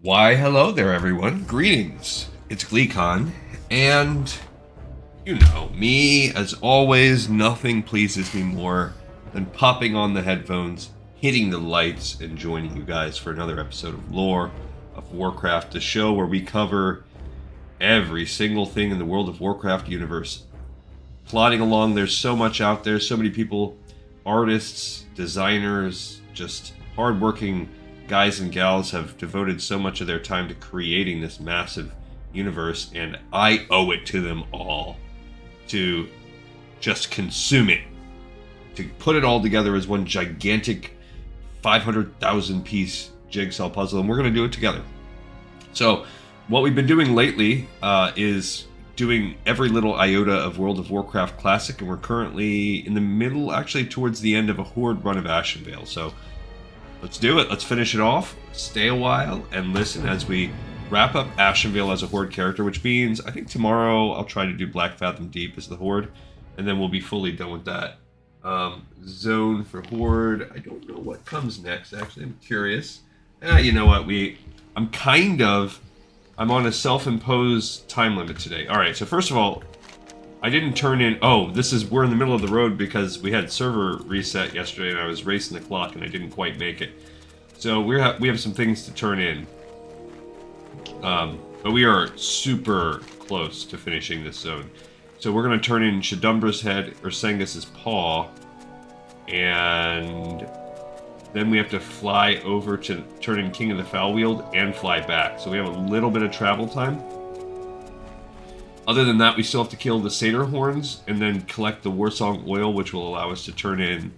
Why, hello there, everyone. Greetings. It's GleeCon, and you know, me, as always, nothing pleases me more than popping on the headphones, hitting the lights, and joining you guys for another episode of Lore of Warcraft, the show where we cover every single thing in the World of Warcraft universe. Plodding along, there's so much out there, so many people, artists, designers, just hardworking guys and gals have devoted so much of their time to creating this massive universe, and I owe it to them all to just consume it, to put it all together as one gigantic 500,000 piece jigsaw puzzle, and we're going to do it together. So what we've been doing lately is doing every little iota of World of Warcraft Classic, and we're currently in the middle, actually towards the end of a Horde run of Ashenvale. So let's do it. Let's finish it off, stay a while, and listen as we wrap up Ashenvale as a Horde character, which means I think tomorrow I'll try to do Black Fathom Deep as the Horde, and then we'll be fully done with that. Zone for Horde. I don't know what comes next, actually. I'm curious. You know what? I'm on a self-imposed time limit today. Alright, so first of all, I didn't turn in... we're in the middle of the road because we had server reset yesterday and I was racing the clock and I didn't quite make it. So we have some things to turn in. But we are super close to finishing this zone. So we're going to turn in Shadumbra's head, Ursangous' paw, and then we have to fly over to turn in King of the Foulwield and fly back. So we have a little bit of travel time. Other than that, we still have to kill the Satyr Horns and then collect the Warsong oil, which will allow us to turn in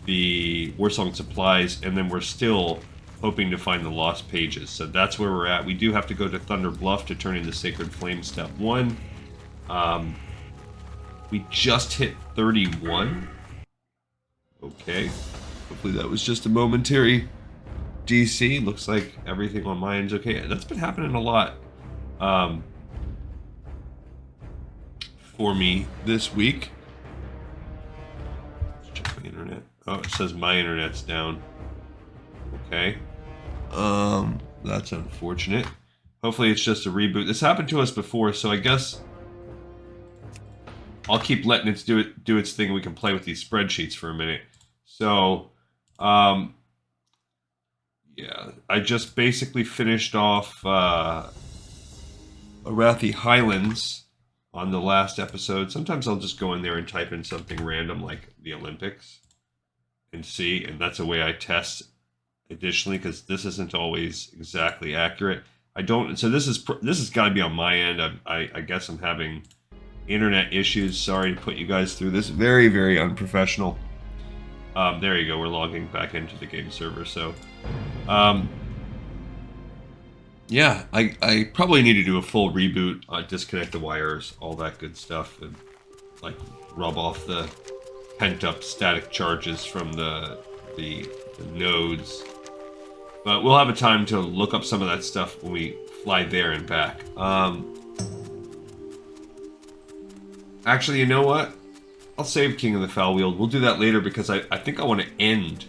the Warsong Supplies, and then we're still hoping to find the lost pages. So that's where we're at. We do have to go to Thunder Bluff to turn in the Sacred Flame Step 1. We just hit 31. Okay. Hopefully that was just a momentary DC. Looks like everything on my end's okay. That's been happening a lot for me this week. Let's check my internet. Oh, it says my internet's down. Okay. That's unfortunate. Hopefully it's just a reboot. This happened to us before, so I guess I'll keep letting it do its thing. We can play with these spreadsheets for a minute. So, yeah, I just basically finished off Arathi Highlands on the last episode. Sometimes I'll just go in there and type in something random like the Olympics and see, and that's a way I test additionally, because this isn't always exactly accurate. So this has got to be on my end. I guess I'm having internet issues. Sorry to put you guys through this. Very, very unprofessional. There you go. We're logging back into the game server. So, yeah, I probably need to do a full reboot, disconnect the wires, all that good stuff, and like rub off the pent-up static charges from the nodes. But we'll have a time to look up some of that stuff when we fly there and back. Actually, you know what? I'll save King of the Foulwield. We'll do that later because I think I want to end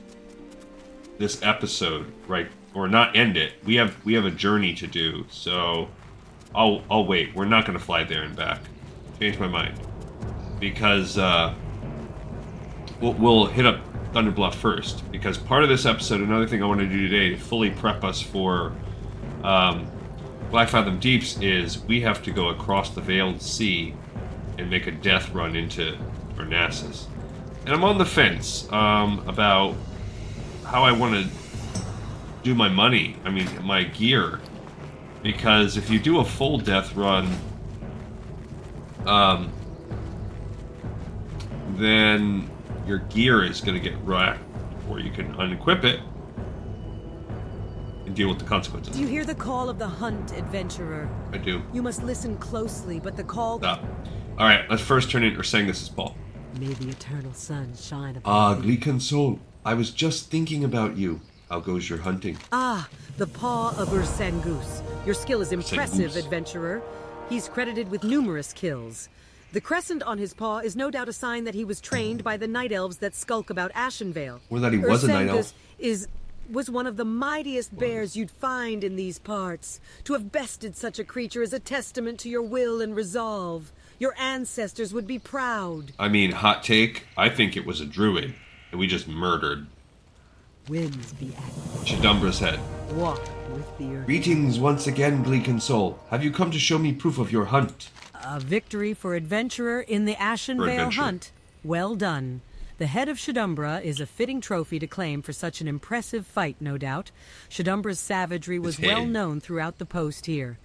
this episode, right? Or not end it. We have a journey to do, so I'll wait. We're not going to fly there and back. Change my mind. Because we'll hit up Thunder Bluff first, because part of this episode, another thing I want to do today to fully prep us for Black Fathom Deeps, is we have to go across the Veiled Sea and make a death run into Parnassus. And I'm on the fence about how I want to do my money, my gear, because if you do a full death run, then your gear is going to get wrecked, or you can unequip it and deal with the consequences. Do you hear the call of the hunt, adventurer? I do. You must listen closely, but the call... Stop. Alright, let's first turn in Ursangous' paw. May the eternal sun shine upon you. GleeCon Soul, I was just thinking about you. How goes your hunting? Ah, the paw of Ursangous. Your skill is impressive, Ursangous. adventurer. He's credited with numerous kills. The crescent on his paw is no doubt a sign that he was trained by the night elves that skulk about Ashenvale. Or that he was a night elf. Is was one of the mightiest bears you'd find in these parts. To have bested such a creature is a testament to your will and resolve. Your ancestors would be proud. I mean, hot take, I think it was a druid, and we just murdered. Winds be at Shadumbra's head. walk with the earth. Greetings once again, Gleekin Soul. Have you come to show me proof of your hunt? A victory for adventurer in the Ashenvale hunt. Well done. The head of Shadumbra is a fitting trophy to claim for such an impressive fight, no doubt. Shadumbra's savagery was well known throughout the post here.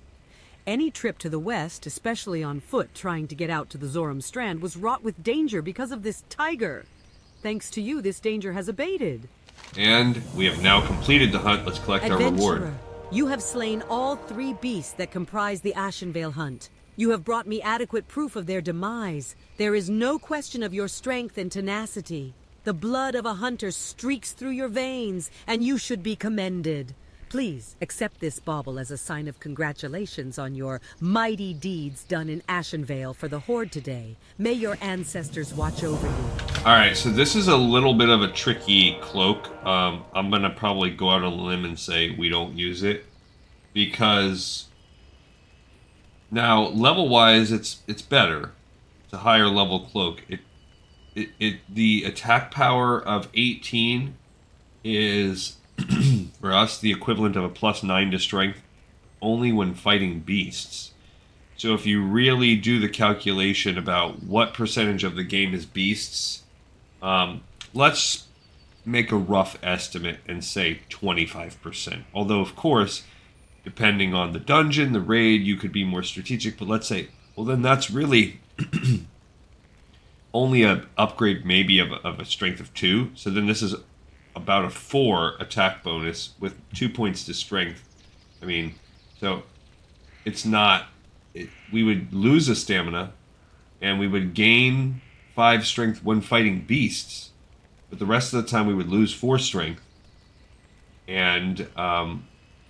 Any trip to the west, especially on foot trying to get out to the Zoram Strand, was wrought with danger because of this tiger. Thanks to you, this danger has abated. And we have now completed the hunt. Let's collect our reward. You have slain all 3 beasts that comprise the Ashenvale hunt. You have brought me adequate proof of their demise. There is no question of your strength and tenacity. The blood of a hunter streaks through your veins, and you should be commended. Please accept this bauble as a sign of congratulations on your mighty deeds done in Ashenvale for the Horde today. May your ancestors watch over you. Alright, so this is a little bit of a tricky cloak. I'm going to probably go out on a limb and say we don't use it. Because now, level-wise, it's better. It's a higher level cloak. The attack power of 18 is, for us, the equivalent of a +9 to strength only when fighting beasts. So if you really do the calculation about what percentage of the game is beasts, let's make a rough estimate and say 25%. Although, of course, depending on the dungeon, the raid, you could be more strategic. But let's say, well, then that's really only an upgrade maybe of a strength of 2. So then this is about a 4 attack bonus with 2 points to strength. I mean, so it's not... we would lose a stamina, and we would gain 5 strength when fighting beasts. But the rest of the time we would lose 4 strength. And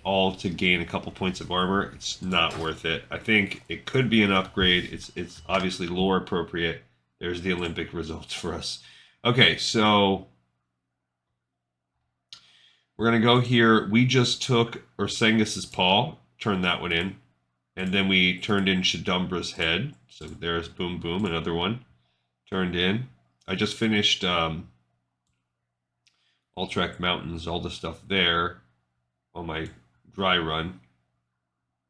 all to gain a couple points of armor. It's not worth it. I think it could be an upgrade. It's obviously lore appropriate. There's the Olympic results for us. Okay, so we're going to go here. We just took Ursangous' paw, turned that one in, and then we turned in Shadumbra's head. So there's boom, boom, another one turned in. I just finished Ultrac Mountains, all the stuff there on my dry run.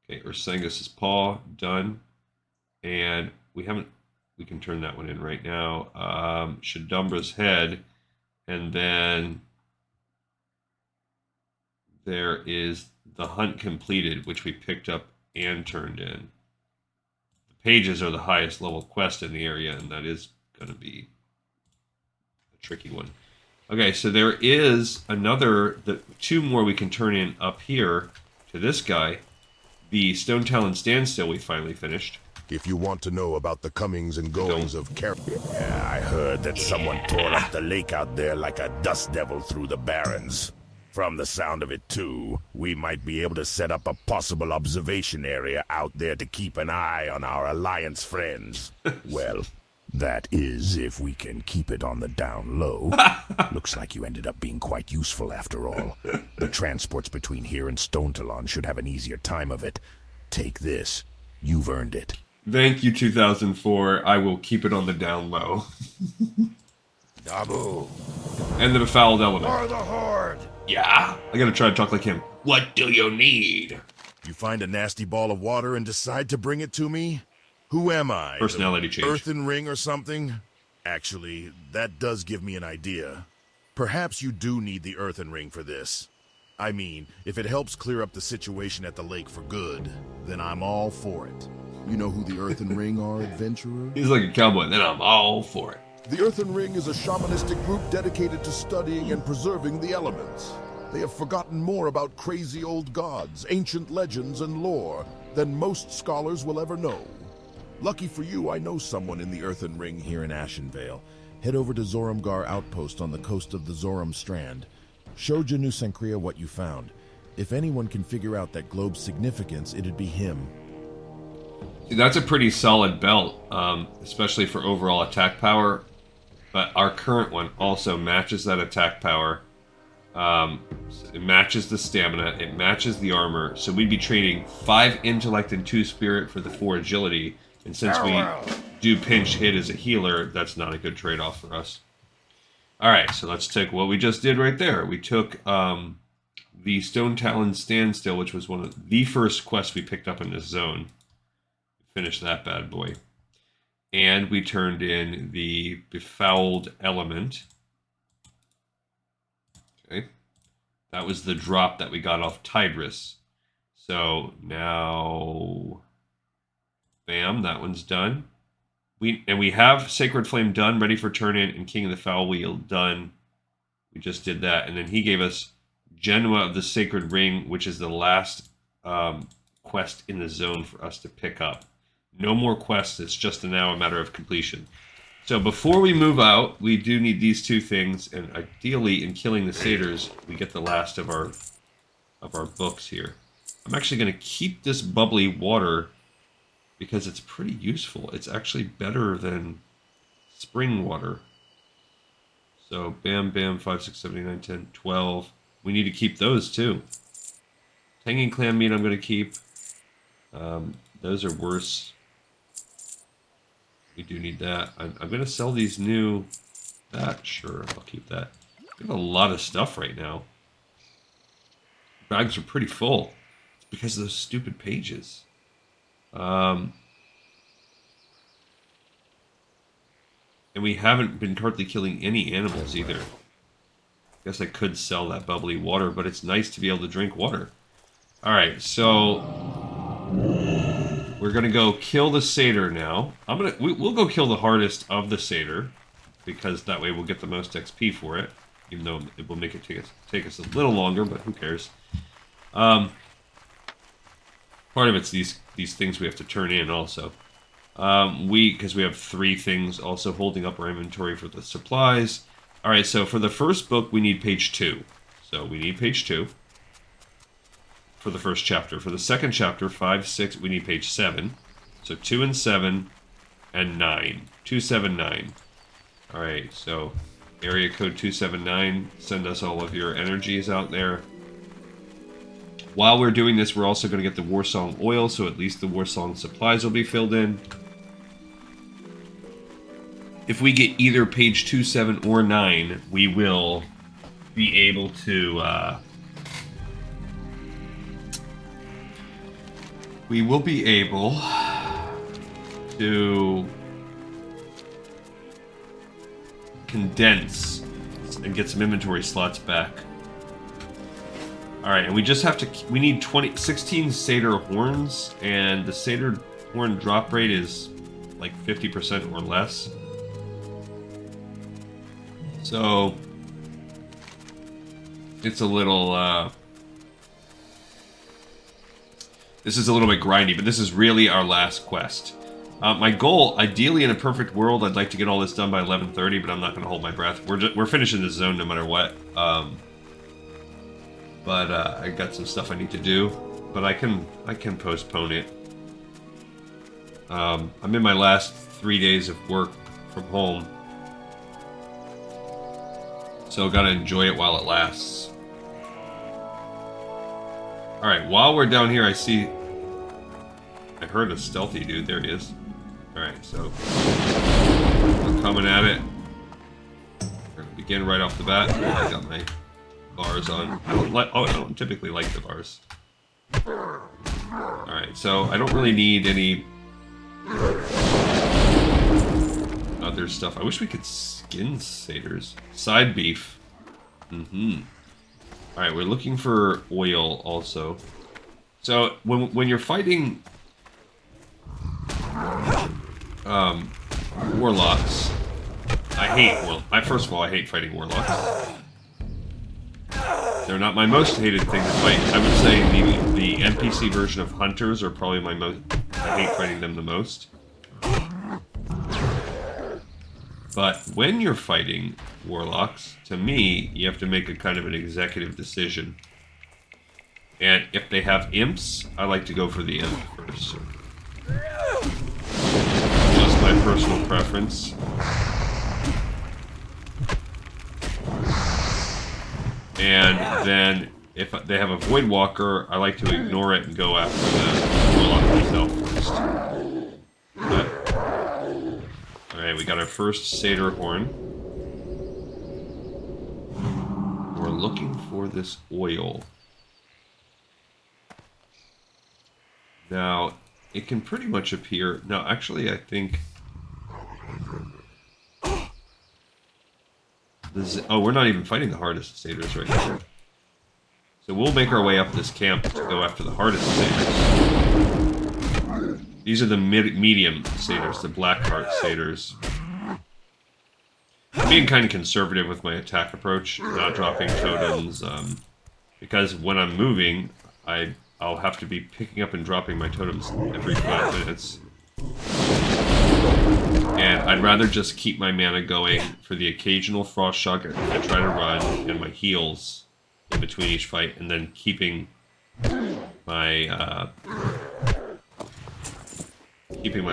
Okay, Ursangous' paw, done. And we can turn that one in right now. Shadumbra's head, and then there is the hunt completed, which we picked up and turned in. The pages are the highest level quest in the area, and that is going to be a tricky one. Okay, so there is another, 2 more we can turn in up here to this guy. The Stonetalon Standstill we finally finished. If you want to know about the comings and goings of Yeah, I heard that someone tore up the lake out there like a dust devil through the barrens. From the sound of it, too, we might be able to set up a possible observation area out there to keep an eye on our Alliance friends. Well, that is, if we can keep it on the down low. Looks like you ended up being quite useful after all. The transports between here and Stonetalon should have an easier time of it. Take this. You've earned it. Thank you, 2004. I will keep it on the down low. Dabu. And the Befouled element. For the Horde. Yeah? I gotta try to talk like him. What do you need? You find a nasty ball of water and decide to bring it to me? Who am I? Personality change. Earthen ring or something? Actually, that does give me an idea. Perhaps you do need the earthen ring for this. I mean, if it helps clear up the situation at the lake for good, then I'm all for it. You know who the earthen ring are, adventurer? He's like a cowboy, then I'm all for it. The Earthen Ring is a shamanistic group dedicated to studying and preserving the elements. They have forgotten more about crazy old gods, ancient legends, and lore than most scholars will ever know. Lucky for you, I know someone in the Earthen Ring here in Ashenvale. Head over to Zoramgar Outpost on the coast of the Zoram Strand. Show Janu Sankria what you found. If anyone can figure out that globe's significance, it'd be him. See, that's a pretty solid belt, especially for overall attack power. But our current one also matches that attack power. It matches the stamina, it matches the armor, so we'd be trading 5 intellect and 2 spirit for the 4 agility, and since we do pinch hit as a healer, that's not a good trade-off for us. Alright, so let's take what we just did right there. We took the Stonetalon Standstill, which was one of the first quests we picked up in this zone. Finished that bad boy. And we turned in the Befouled element. Okay. That was the drop that we got off Tidris. So now, bam, that one's done. We have Sacred Flame done, ready for turn in, and King of the Foul Wheel done. We just did that, and then he gave us Genoa of the Sacred Ring, which is the last quest in the zone for us to pick up. No more quests. It's just now a matter of completion. So before we move out, we do need these 2 things, and ideally, in killing the satyrs, we get the last of our books here. I'm actually going to keep this bubbly water because it's pretty useful. It's actually better than spring water. So bam, bam, 5, 6, 7, 8, 9, 10, 12. We need to keep those too. Hanging clam meat I'm going to keep. Those are worse. We do need that. I'm going to sell these new... That, sure, I'll keep that. We have a lot of stuff right now. Bags are pretty full. It's because of those stupid pages. And we haven't been hardly killing any animals either. I guess I could sell that bubbly water, but it's nice to be able to drink water. Alright, so... We're gonna go kill the satyr now. We'll go kill the hardest of the satyr, because that way we'll get the most XP for it. Even though it will make it take us a little longer, but who cares? Part of it's these things we have to turn in also. Because we have 3 things also holding up our inventory for the supplies. Alright, so for the first book we need page 2. So we need page 2. For the first chapter. For the second chapter, 5, 6, we need page 7. So 2 and 7 and 9. 279. Alright, so area code 279. Send us all of your energies out there. While we're doing this, we're also going to get the Warsong oil, so at least the Warsong supplies will be filled in. If we get either page 2, 7, or 9, we will be able to... we will be able to condense and get some inventory slots back. Alright, and we just have to... We need 16 Satyr Horns, and the Satyr Horn drop rate is like 50% or less. So... it's a little... this is a little bit grindy, but this is really our last quest. My goal, ideally in a perfect world, I'd like to get all this done by 11:30, but I'm not going to hold my breath. We're finishing this zone no matter what. But I got some stuff I need to do, but I can postpone it. I'm in my last 3 days of work from home, so gotta enjoy it while it lasts. Alright, while we're down here, I heard a stealthy dude. There he is. Alright, so we're coming at it. We're gonna begin right off the bat. I got my bars on. I don't typically like the bars. Alright, so I don't really need any other stuff. I wish we could skin satyrs. Side beef. Alright, we're looking for oil also. So, when you're fighting warlocks, first of all, I hate fighting warlocks. They're not my most hated thing to fight. I would say the NPC version of hunters are probably my most... I hate fighting them the most. But when you're fighting warlocks, to me, you have to make a kind of an executive decision. And if they have imps, I like to go for the imp first. Just my personal preference. And then if they have a Void Walker, I like to ignore it and go after the Warlock myself first. Alright, we got our first Satyr Horn. We're looking for this oil. Now, it can pretty much appear... No, actually, I think... Oh, we're not even fighting the hardest satyrs right now. So we'll make our way up this camp to go after the hardest satyrs. These are the medium satyrs, the Blackheart satyrs. I'm being kind of conservative with my attack approach, not dropping totems, because when I'm moving, I'll have to be picking up and dropping my totems every 5 minutes. And I'd rather just keep my mana going for the occasional frost shock I try to run, and my heals in between each fight, and then keeping my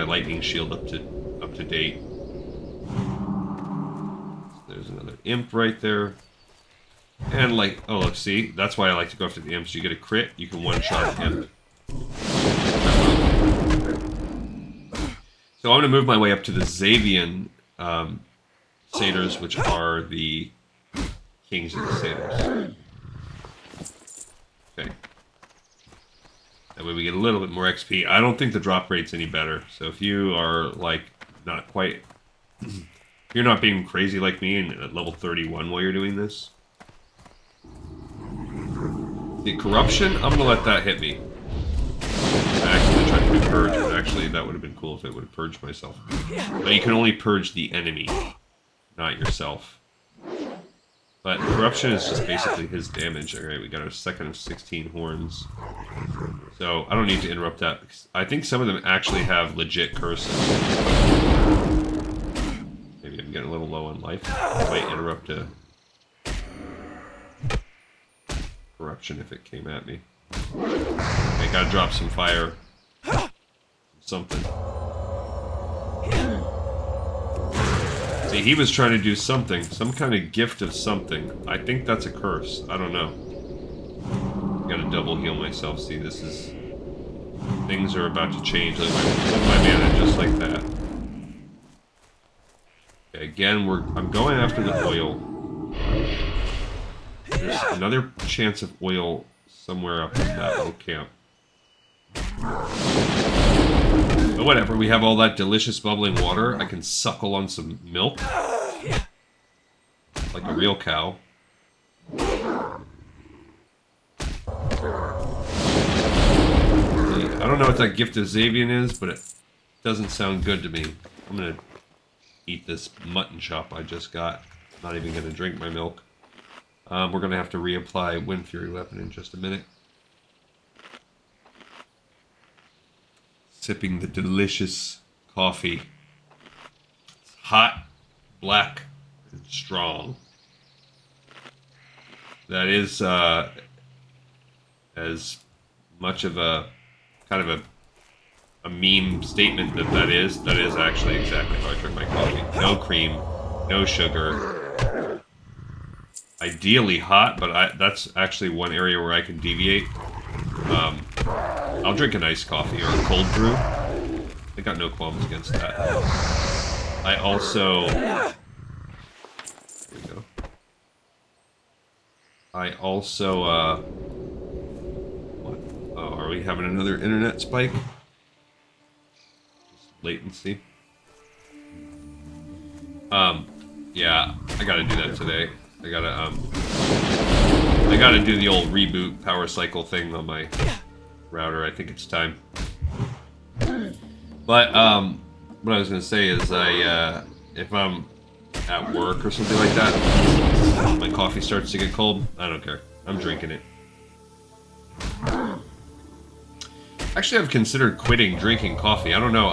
lightning shield up to date. So there's another imp right there. And like, oh look, see, that's why I like to go after the imps. You get a crit, you can one-shot an imp. So I'm going to move my way up to the Xavian satyrs, which are the kings of the satyrs. Okay. That way we get a little bit more XP. I don't think the drop rate's any better. So if you are, like, not quite... you're not being crazy like me and at level 31 while you're doing this. The corruption, I'm going to let that hit me. I actually tried to do purge, but actually that would have been cool if it would have purged myself. But you can only purge the enemy, not yourself. But corruption is just basically his damage. Alright, we got our second of 16 horns. So I don't need to interrupt that, because I think some of them actually have legit curses. Maybe I'm getting a little low on life. I might interrupt a corruption if it came at me. I gotta drop some fire. Something. See, he was trying to do something. Some kind of gift of something. I think that's a curse. I don't know. Gotta double heal myself. See, this is... things are about to change. Like my mana just like that. Okay, again, I'm going after the oil. There's another chance of oil somewhere up in that little camp. But whatever, we have all that delicious bubbling water. I can suckle on some milk. Like a real cow. I don't know what that gift of Xavian is, but it doesn't sound good to me. I'm gonna eat this mutton chop I just got. Not even gonna drink my milk. We're gonna have to reapply Wind Fury Weapon in just a minute. Sipping the delicious coffee. It's hot, black, and strong. That is as much of a kind of a meme statement that is actually exactly how I drink my coffee. No cream, no sugar. Ideally hot, but that's actually one area where I can deviate. I'll drink an iced coffee or a cold brew. I got no qualms against that. I also... There we go. I also, what? Oh, are we having another internet spike? Just latency. Yeah, I gotta do that today. I gotta do the old reboot power cycle thing on my router. I think it's time. But what I was gonna say is if I'm at work or something like that, my coffee starts to get cold, I don't care. I'm drinking it. Actually, I've considered quitting drinking coffee. I don't know.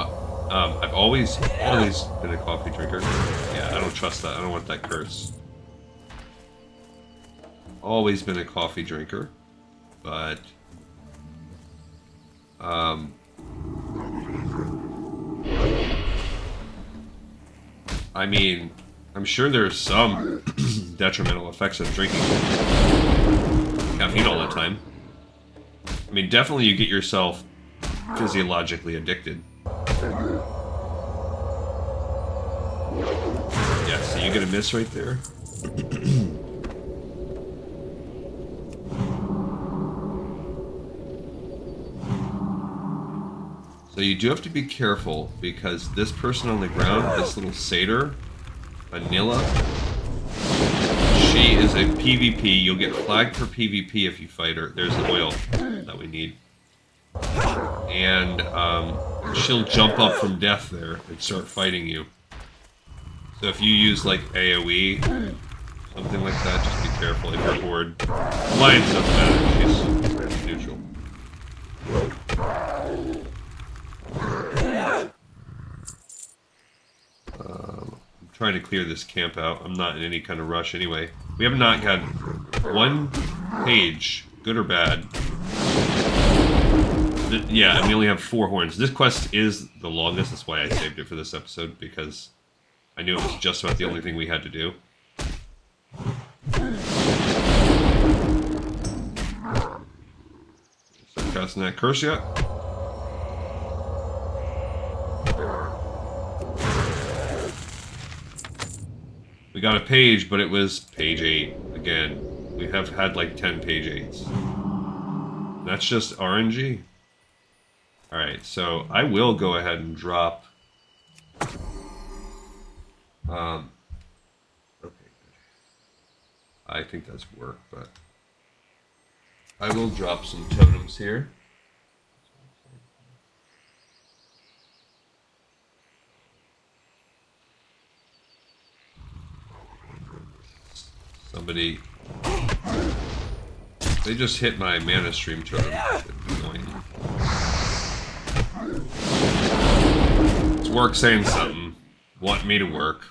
I've always been a coffee drinker. Yeah, I don't trust that. I don't want that curse. Always been a coffee drinker, but I mean, I'm sure there's some detrimental effects of drinking caffeine all the time. I mean, definitely you get yourself physiologically addicted. Yeah, so you get a miss right there. So you do have to be careful, because this person on the ground, this little satyr, Vanilla, she is a PvP. You'll get flagged for PvP if you fight her. There's the oil that we need. And she'll jump up from death there and start fighting you. So if you use like AoE, something like that, just be careful if you're bored. Alliance doesn't matter, she's neutral. I'm trying to clear this camp out. I'm not in any kind of rush anyway. We have not got one page, good or bad. Yeah, and we only have 4 horns. This quest is the longest, that's why I saved it for this episode, because I knew it was just about the only thing we had to do. Start casting that curse yet? We got a page, but it was page 8 again. We have had like 10 page 8s. That's just RNG. Alright, so I will go ahead and drop... okay, good. I think that's work, but... I will drop some totems here. Somebody... They just hit my mana stream totem. It's work saying something. Want me to work.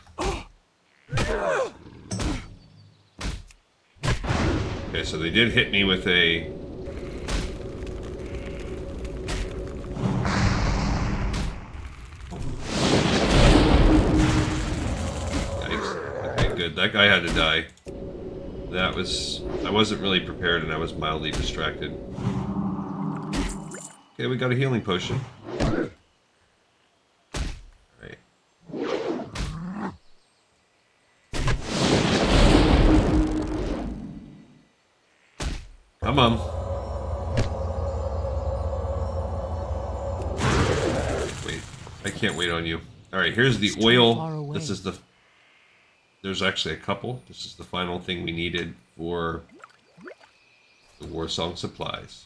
Okay, so they did hit me with a... Yikes. Okay, good. That guy had to die. That was... I wasn't really prepared and I was mildly distracted. Okay, we got a healing potion. Alright. Come on. Wait. I can't wait on you. Alright, here's the oil. This is the... There's actually a couple. This is the final thing we needed for the Warsong Supplies.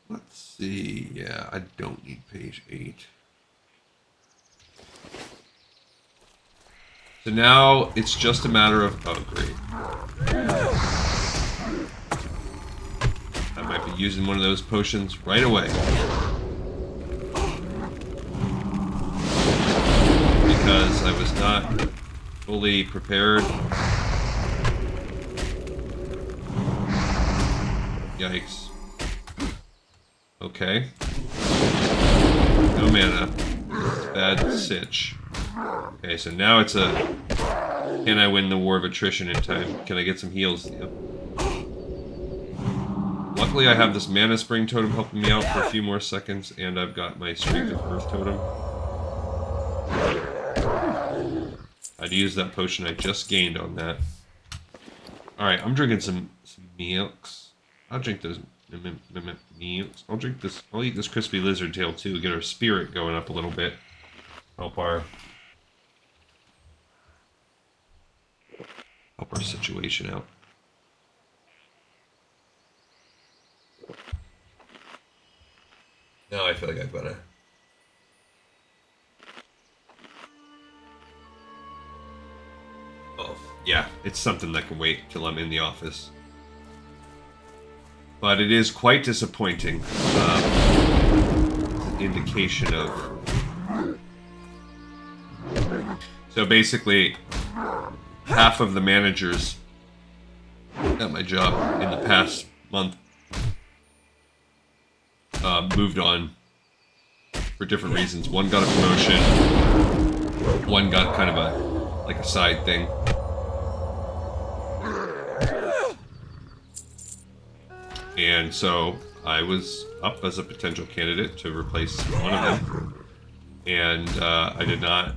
Let's see. Yeah, I don't need page 8. So now it's just a matter of... Oh, great. I might be using one of those potions right away. Because I was not fully prepared. Yikes. Okay. No mana. Bad sitch. Okay, so now it's a... Can I win the War of Attrition in time? Can I get some heals? Yep. Luckily I have this Mana Spring totem helping me out for a few more seconds, and I've got my Strength of Earth totem. I'd use that potion I just gained on that. Alright, I'm drinking some milks. I'll drink those milks. I'll eat this crispy lizard tail too, get our spirit going up a little bit. Help our situation out. Now I feel like I've got to... Oh, yeah, it's something that can wait till I'm in the office. But it is quite disappointing. It's an indication of... So basically, half of the managers at my job in the past month moved on for different reasons. One got a promotion, one got kind of a side thing. And so I was up as a potential candidate to replace one of them. And I did not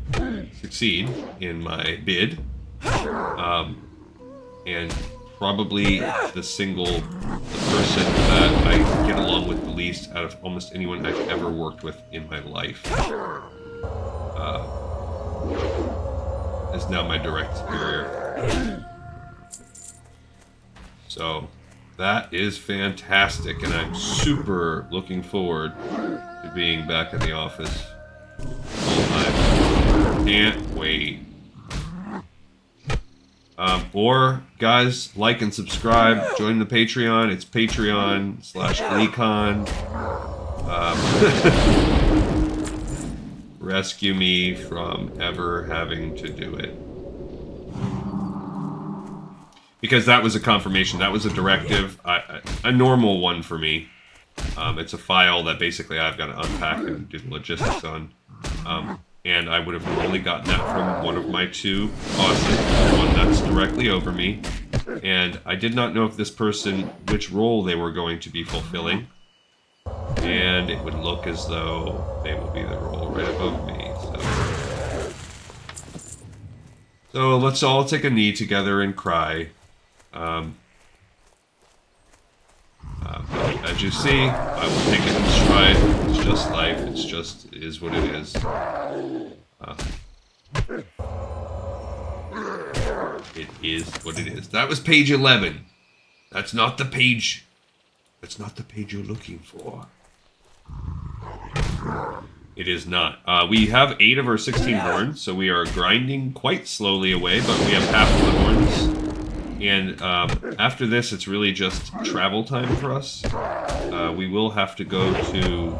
succeed in my bid. And probably the person that I get along with the least out of almost anyone I've ever worked with in my life is now my direct superior. So that is fantastic, and I'm super looking forward to being back in the office full time. Can't wait. Or, guys, like and subscribe. Join the Patreon. It's Patreon/GleeCon. Rescue me from ever having to do it. Because that was a confirmation. That was a directive. A normal one for me. It's a file that basically I've got to unpack and do the logistics on. And I would have normally gotten that from one of my two bosses, the one that's directly over me. And I did not know if this person, which role they were going to be fulfilling. And it would look as though they will be the role right above me. So let's all take a knee together and cry. As you see, I will take it in stride. It's just life. It is what it is. It is what it is. That was page 11. That's not the page. That's not the page you're looking for. It is not. We have 8 of our 16 horns, so we are grinding quite slowly away, but we have half of the horns. And after this, it's really just travel time for us. We will have to go to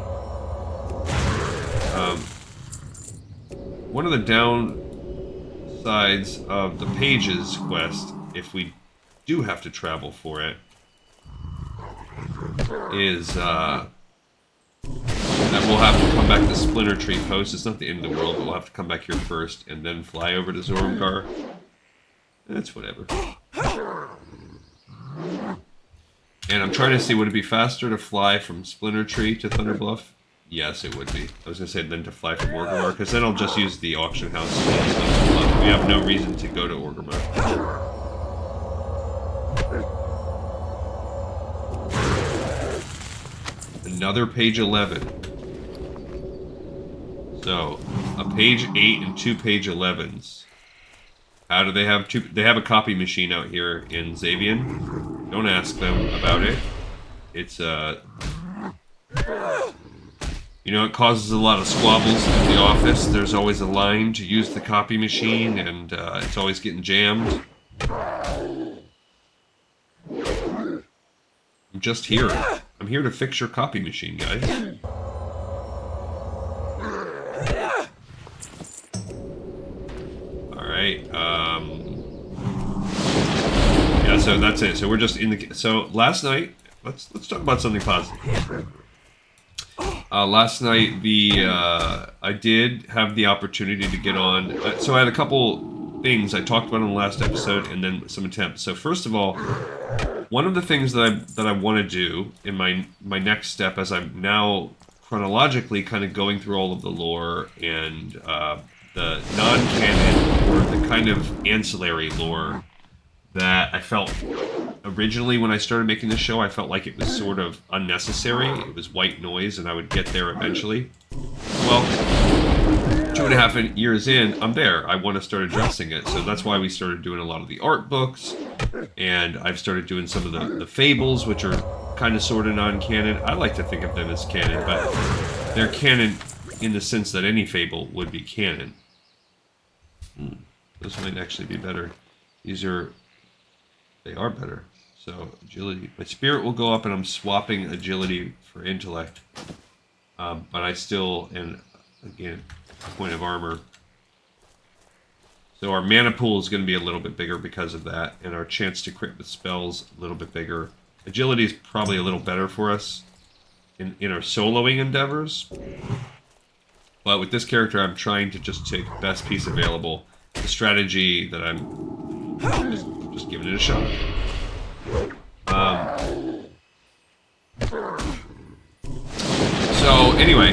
one of the downsides of the Pages quest, if we do have to travel for it, is that we'll have to come back to Splinter Tree Post. It's not the end of the world, but we'll have to come back here first and then fly over to Zormgar. That's whatever. And I'm trying to see, would it be faster to fly from Splinter Tree to Thunder Bluff? Yes, it would be. I was going to say then to fly from Orgrimmar, because then I'll just use the auction house. We have no reason to go to Orgrimmar. Another page 11. So, a page 8 and 2 page 11s. How do they have two? They have a copy machine out here in Xavian. Don't ask them about it. It's you know, it causes a lot of squabbles in the office. There's always a line to use the copy machine, and it's always getting jammed. I'm just here. I'm here to fix your copy machine, guys. Alright, yeah, so that's it. So we're just in the... So last night, let's talk about something positive. Last night, I did have the opportunity to get on... so I had a couple things I talked about in the last episode, and then some attempts. So first of all, one of the things that I want to do in my next step, as I'm now chronologically kind of going through all of the lore and the non-canon or the kind of ancillary lore that I felt originally when I started making this show, I felt like it was sort of unnecessary. It was white noise, and I would get there eventually. Well, 2.5 years in, I'm there. I want to start addressing it, so that's why we started doing a lot of the art books, and I've started doing some of the fables, which are kind of sort of non-canon. I like to think of them as canon, but they're canon in the sense that any fable would be canon. Those might actually be better. They are better. So, agility. My spirit will go up, and I'm swapping agility for intellect. But I still, and again, point of armor. So our mana pool is going to be a little bit bigger because of that, and our chance to crit with spells a little bit bigger. Agility is probably a little better for us in our soloing endeavors. But with this character, I'm trying to just take best piece available. The strategy that I'm just giving it a shot. So anyway,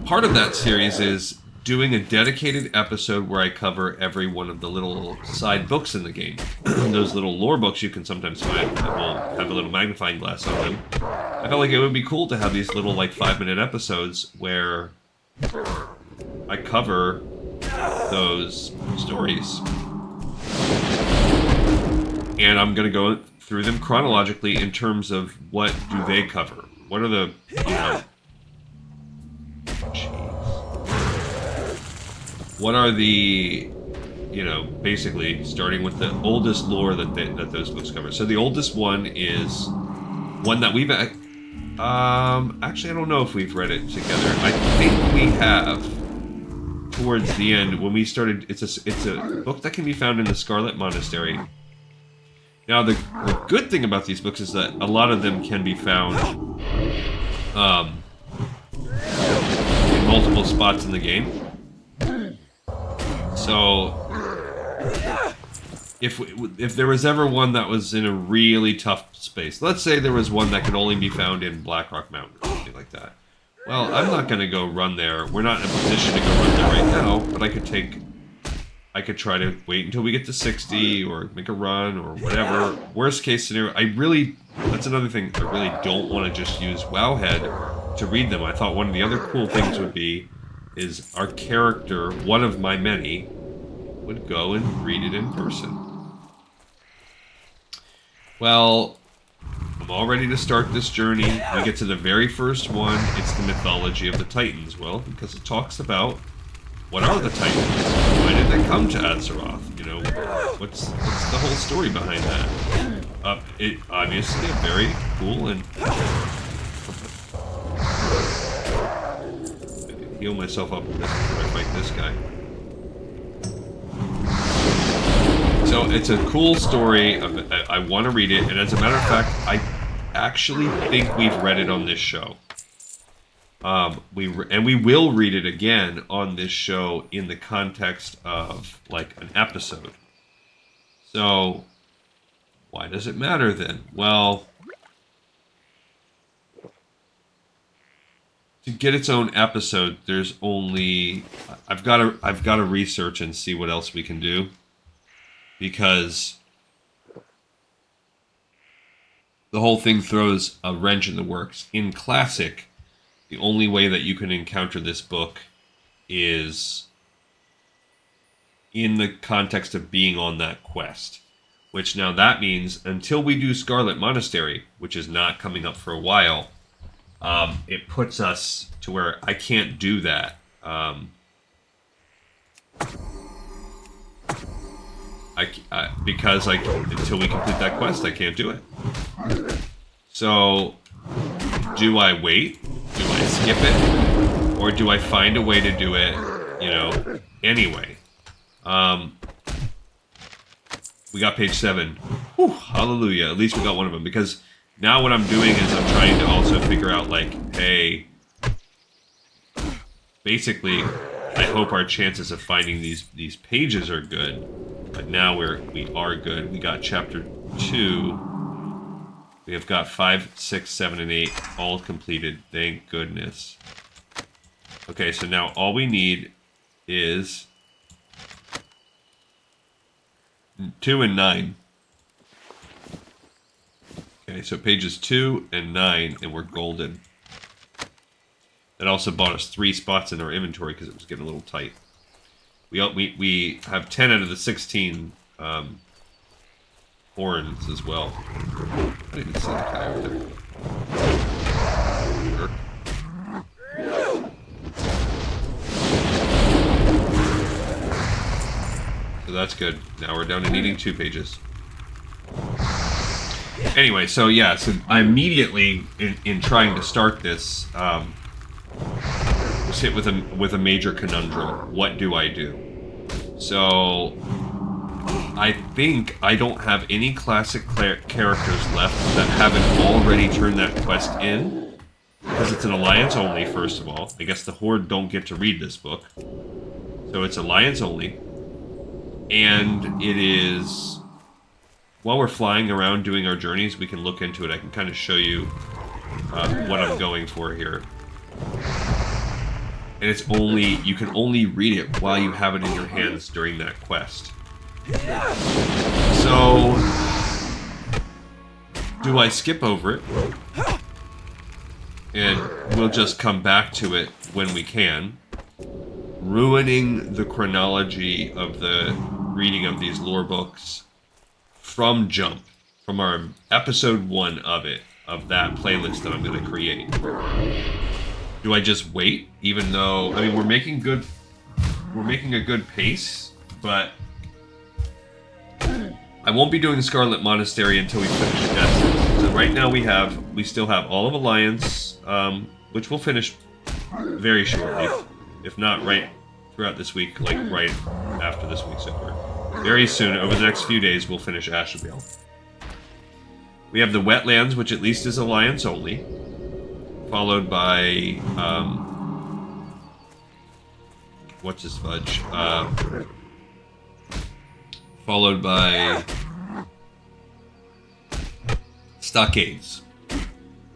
part of that series is doing a dedicated episode where I cover every one of the little side books in the game. Those little lore books you can sometimes find that will have a little magnifying glass on them. I felt like it would be cool to have these little, like, 5-minute episodes where I cover those stories. And I'm going to go through them chronologically in terms of what do they cover. What are the, what are the, basically starting with the oldest lore that those books cover. So the oldest one is one that we've actually, I don't know if we've read it together. I think we have towards the end when we started. It's a book that can be found in the Scarlet Monastery. Now the good thing about these books is that a lot of them can be found in multiple spots in the game. So, if there was ever one that was in a really tough space, let's say there was one that could only be found in Blackrock Mountain or something like that. Well, I'm not going to go run there. We're not in a position to go run there right now, but I could try to wait until we get to 60 or make a run or whatever. Worst case scenario, that's another thing, I really don't want to just use Wowhead to read them. I thought one of the other cool things would be is our character, one of my many, would go and read it in person. Well, I'm all ready to start this journey. We get to the very first one. It's the mythology of the Titans. Well, because it talks about what are the Titans? Why did they come to Azeroth? What's the whole story behind that? It obviously a very cool and heal myself up before I fight this guy. So it's a cool story. I want to read it, and as a matter of fact, I actually think we've read it on this show. We will read it again on this show in the context of like an episode. So why does it matter then? Well, to get its own episode, there's only I've got to research and see what else we can do, because the whole thing throws a wrench in the works. In Classic, the only way that you can encounter this book is in the context of being on that quest. Which now that means until we do Scarlet Monastery, which is not coming up for a while, it puts us to where I can't do that. Because until we complete that quest, I can't do it. So, do I wait? Do I skip it? Or do I find a way to do it, anyway? We got page 7. Whew, hallelujah. At least we got one of them. Because now what I'm doing is I'm trying to also figure out, like, hey, basically, I hope our chances of finding these pages are good. But now we are good. We got chapter 2. We have got 5, 6, 7, and 8 all completed. Thank goodness. Okay, so now all we need is 2 and 9. Okay, so pages 2 and 9, and we're golden. That also bought us 3 spots in our inventory because it was getting a little tight. We have 10 out of the 16 horns as well. I didn't see the guy over there. So that's good. Now we're down to needing 2 pages. Anyway, so yeah, so I immediately, in trying to start this, was hit with a major conundrum. What do I do? So I think I don't have any classic characters left that haven't already turned that quest in, because it's an alliance only. First of all, I guess the Horde don't get to read this book, so it's alliance only, and it is. While we're flying around doing our journeys, we can look into it. I can kind of show you what I'm going for here. And it's only, you can only read it while you have it in your hands during that quest. So, do I skip over it? And we'll just come back to it when we can, ruining the chronology of the reading of these lore books from jump, from our episode 1 of it, of that playlist that I'm going to create. Do I just wait, even though, I mean, we're making a good pace, but I won't be doing the Scarlet Monastery until we finish Destiny. So right now we still have all of Alliance, which we'll finish very shortly, if not right throughout this week, like right after this week's over. Very soon, over the next few days, we'll finish Ashenvale. We have the Wetlands, which at least is Alliance only, followed by what's his fudge? Followed by Stockades.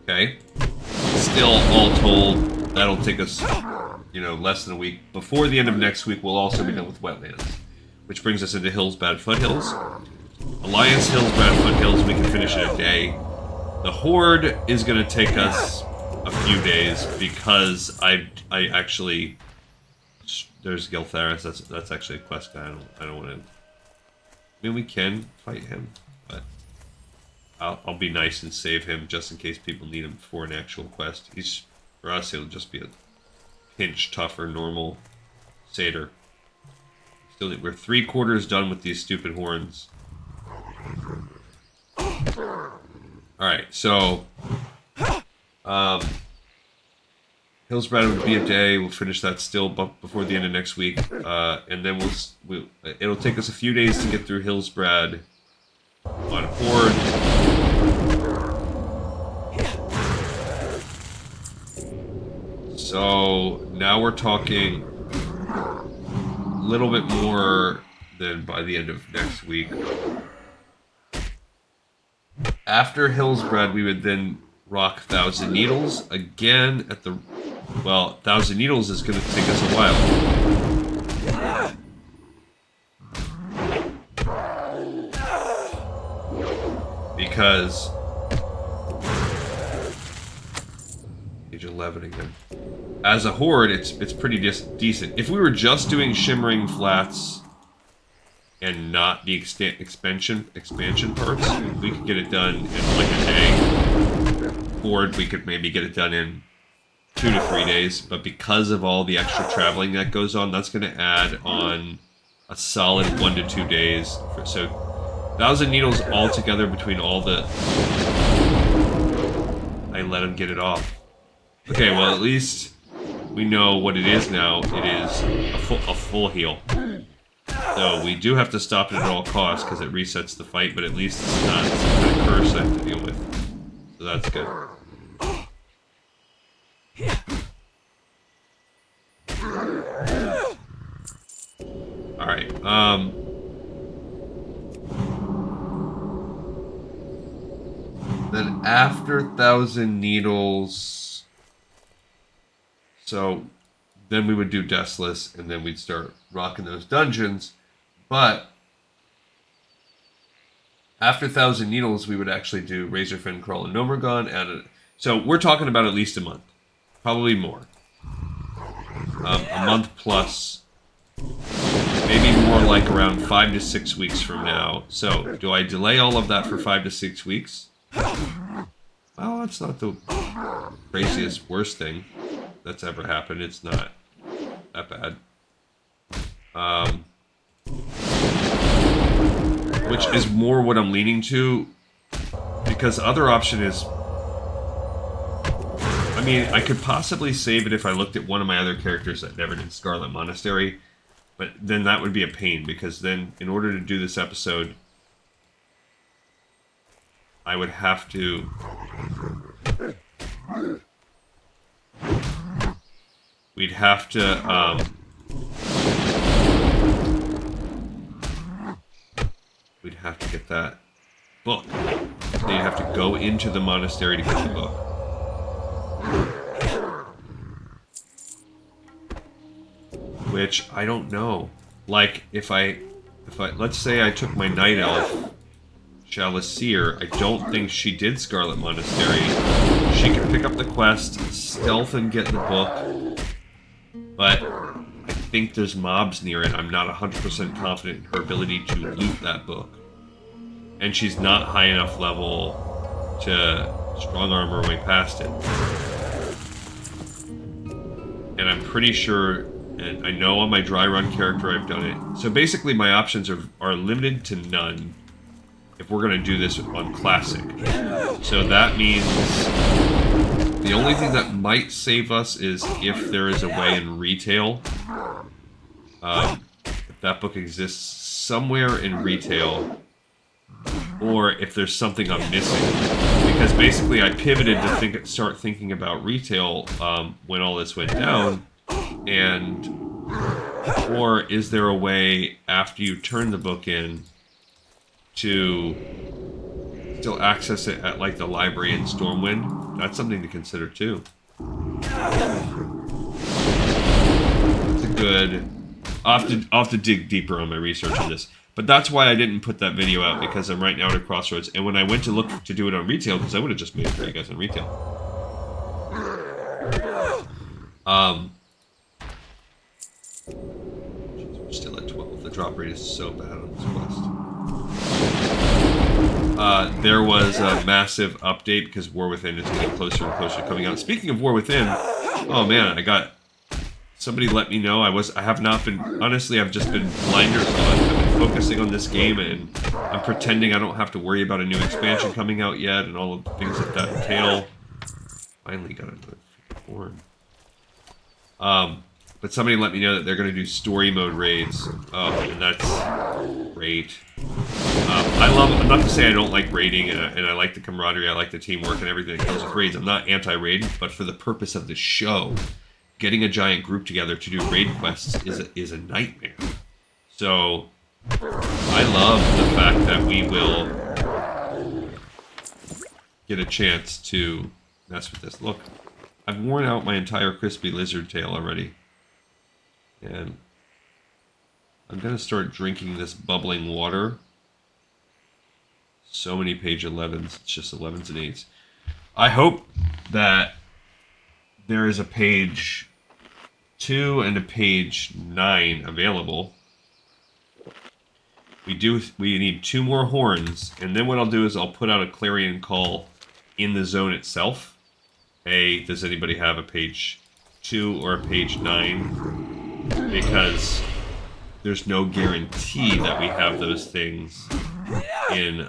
Okay? Still, all told, that'll take us, less than a week. Before the end of next week, we'll also be done with Wetlands, which brings us into Hillsbad Foothills. Alliance Hillsbad Foothills, we can finish in a day. The Horde is going to take us a few days because I actually, there's Giltharis. That's actually a quest guy. I don't want to. I mean, we can fight him, but I'll be nice and save him just in case people need him for an actual quest. For us, it'll just be a pinch tougher normal satyr. Still, we're 3/4 done with these stupid horns. All right, so Hillsbrad would be a day. We'll finish that still before the end of next week, and then it'll take us a few days to get through Hillsbrad on Horde. So now we're talking a little bit more than by the end of next week. After Hillsbrad, we would then rock Thousand Needles again at the... Well, Thousand Needles is going to take us a while. Because... Age 11 again. As a Horde, it's pretty decent. If we were just doing Shimmering Flats and not the expansion parts, we could get it done in like a day. Horde, we could maybe get it done in 2 to 3 days, but because of all the extra traveling that goes on, that's going to add on a solid 1 to 2 days. So, Thousand Needles all together between all the... I let him get it off. Okay, well at least we know what it is now. It is a full heal. So we do have to stop it at all costs because it resets the fight, but at least it's not some kind of curse I have to deal with. So that's good. Alright, then after Thousand Needles, so then we would do Deathless, and then we'd start rocking those dungeons. But after Thousand Needles, we would actually do Razorfen, Crawl, and Nomergon. So we're talking about at least a month, probably more. A month plus, maybe more like around 5 to 6 weeks from now. So do I delay all of that for 5 to 6 weeks? Well, that's not the craziest, worst thing that's ever happened. It's not that bad. Which is more what I'm leaning to, because the other option is, I mean, I could possibly save it if I looked at one of my other characters that never did Scarlet Monastery, but then that would be a pain, because then in order to do this episode, I would have to... We'd have to, we'd have to get that book. Then you'd have to go into the monastery to get the book. Which, I don't know. Like, if I, let's say I took my Night Elf, Chaliceer, I don't think she did Scarlet Monastery. She could pick up the quest, stealth and get the book, but I think there's mobs near it. I'm not 100% confident in her ability to loot that book. And she's not high enough level to strong arm her way past it. And I'm pretty sure, and I know on my dry run character I've done it. So basically my options are limited to none if we're going to do this on Classic. So that means the only thing that might save us is if there is a way in retail. If that book exists somewhere in retail, or if there's something I'm missing. Because basically I pivoted to start thinking about retail when all this went down, and or is there a way after you turn the book in to still access it at like the library in Stormwind? That's something to consider too. That's a good... I'll have to dig deeper on my research on this. But that's why I didn't put that video out, because I'm right now at a crossroads. And when I went to look to do it on retail, because I would have just made it for you guys on retail. We're still at 12. The drop rate is so bad on this quest. There was a massive update because War Within is getting closer and closer to coming out. Speaking of War Within, oh man, I got... Somebody let me know. I have not been... Honestly, I've just been blinders on. I've been focusing on this game, and I'm pretending I don't have to worry about a new expansion coming out yet, and all of the things that entail. Finally got another horn. But somebody let me know that they're going to do story mode raids. Oh, and that's great. I'm not to say I don't like raiding, and I like the camaraderie, I like the teamwork and everything that comes with raids. I'm not anti-raid, but for the purpose of the show, getting a giant group together to do raid quests is a nightmare. So, I love the fact that we will get a chance to mess with this. Look, I've worn out my entire crispy lizard tail already. And I'm going to start drinking this bubbling water. So many page 11s. It's just 11s and 8s. I hope that there is a page 2 and a page 9 available. We need 2 more horns, and then what I'll do is I'll put out a clarion call in the zone itself. Hey, does anybody have a page 2 or a page 9? Because there's no guarantee that we have those things in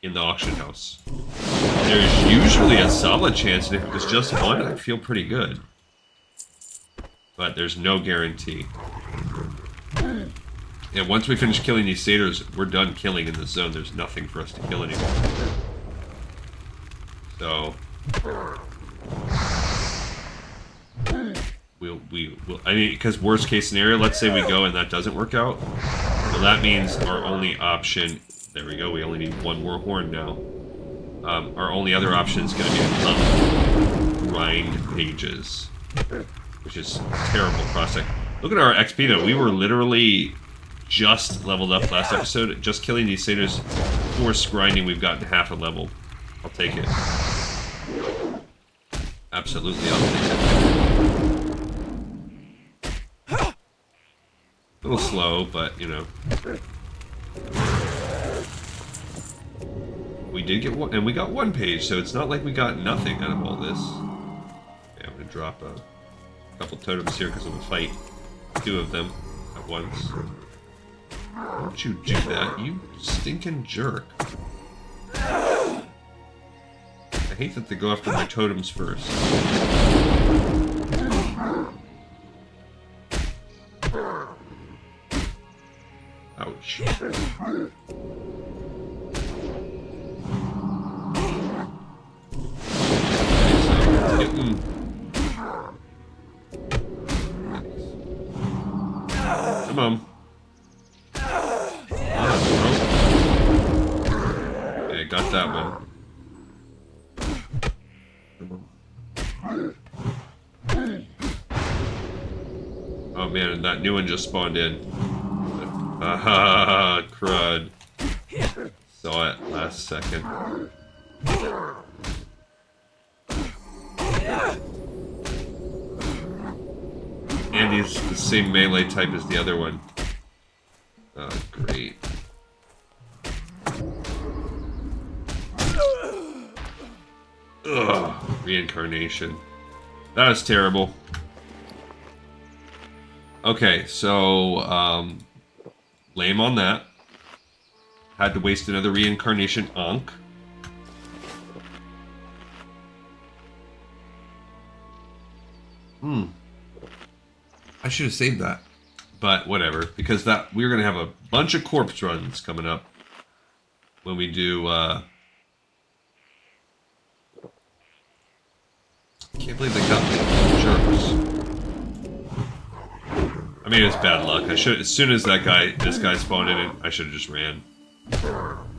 the auction house. There's usually a solid chance, and if it was just one, I'd feel pretty good. But there's no guarantee. And once we finish killing these satyrs, we're done killing in the zone. There's nothing for us to kill anymore. So... We'll I mean, because worst case scenario, let's say we go and that doesn't work out. Well, that means our only option... There we go, we only need 1 more horn now. Our only other option is going to be to grind pages. Which is a terrible prospect. Look at our XP though, we were literally just leveled up last episode. Just killing these satyrs, force grinding, we've gotten half a level. I'll take it. Absolutely, I'll take it. A little slow, but, you know. We did get one, and we got 1 page, so it's not like we got nothing out of all this. Okay, I'm gonna drop a couple totems here because I'm gonna fight 2 of them at once. Don't you do that, you stinking jerk. I hate that they go after my totems first. Ouch. Okay, so getting... Come on. Okay, got that one. Oh man, and that new one just spawned in. Ah, crud. Saw it last second. And he's the same melee type as the other one. Oh, great. Ugh, reincarnation. That was terrible. Okay, so, lame on that. Had to waste another reincarnation Ankh. I should have saved that. But whatever, because that we're gonna have a bunch of corpse runs coming up when we do can't believe they got me. Jerks. I mean, it's bad luck. I should, as soon as this guy spawned in, I should have just ran.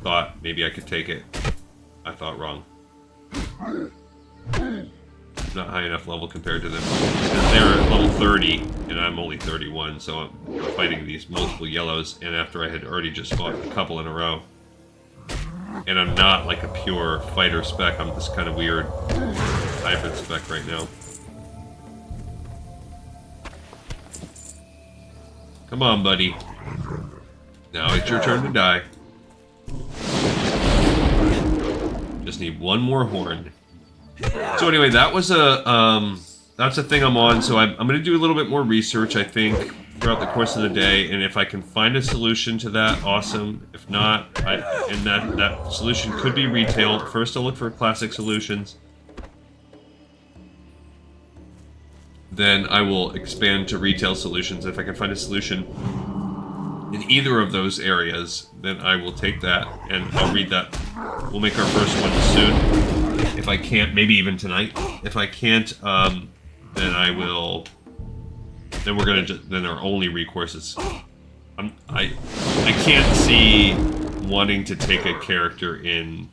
Thought maybe I could take it. I thought wrong. Not high enough level compared to them. They're at level 30, and I'm only 31, so I'm fighting these multiple yellows, and after I had already just fought a couple in a row. And I'm not like a pure fighter spec, I'm this kind of weird hybrid spec right now. Come on, buddy. Now it's your turn to die. Just need one more horn. So anyway, that was that's a thing I'm on. So I'm going to do a little bit more research, I think, throughout the course of the day. And if I can find a solution to that, awesome. If not, and that solution could be retail. First, I'll look for classic solutions. Then I will expand to retail solutions. If I can find a solution in either of those areas, then I will take that and I'll read that. We'll make our first one soon. If I can't, maybe even tonight. If I can't, then I will. Then we're gonna. Then our only recourse is. I can't see wanting to take a character in.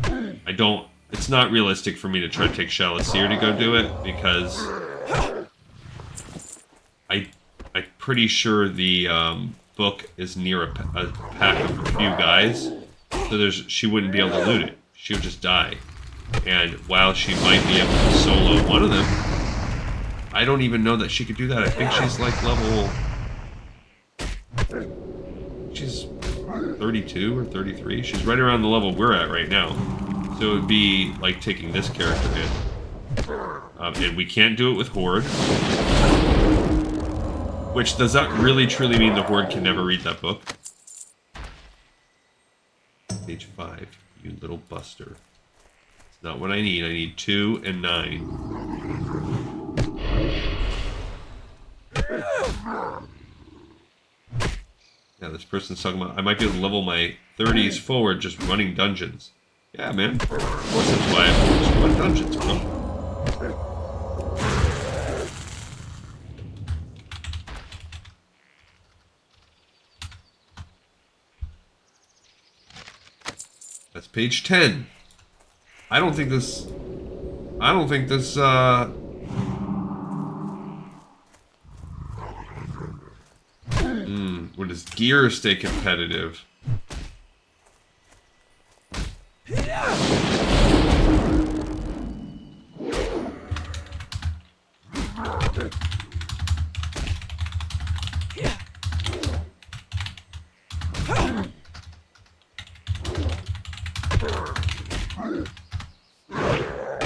I don't. It's not realistic for me to try to take Seer to go do it because I'm pretty sure the book is near a pack of a few guys, so she wouldn't be able to loot it. She would just die. And while she might be able to solo one of them, I don't even know that she could do that. I think she's like level. She's 32 or 33. She's right around the level we're at right now. So it would be like taking this character in. And we can't do it with Horde. Which, does that really truly mean the Horde can never read that book? Page 5, you little buster. It's not what I need. I need 2 and 9. Yeah, this person's talking about, I might be able to level my 30s forward just running dungeons. Yeah, man. Of course, that's why I just run dungeons, bro. That's page 10. I don't think this, would his gear stay competitive?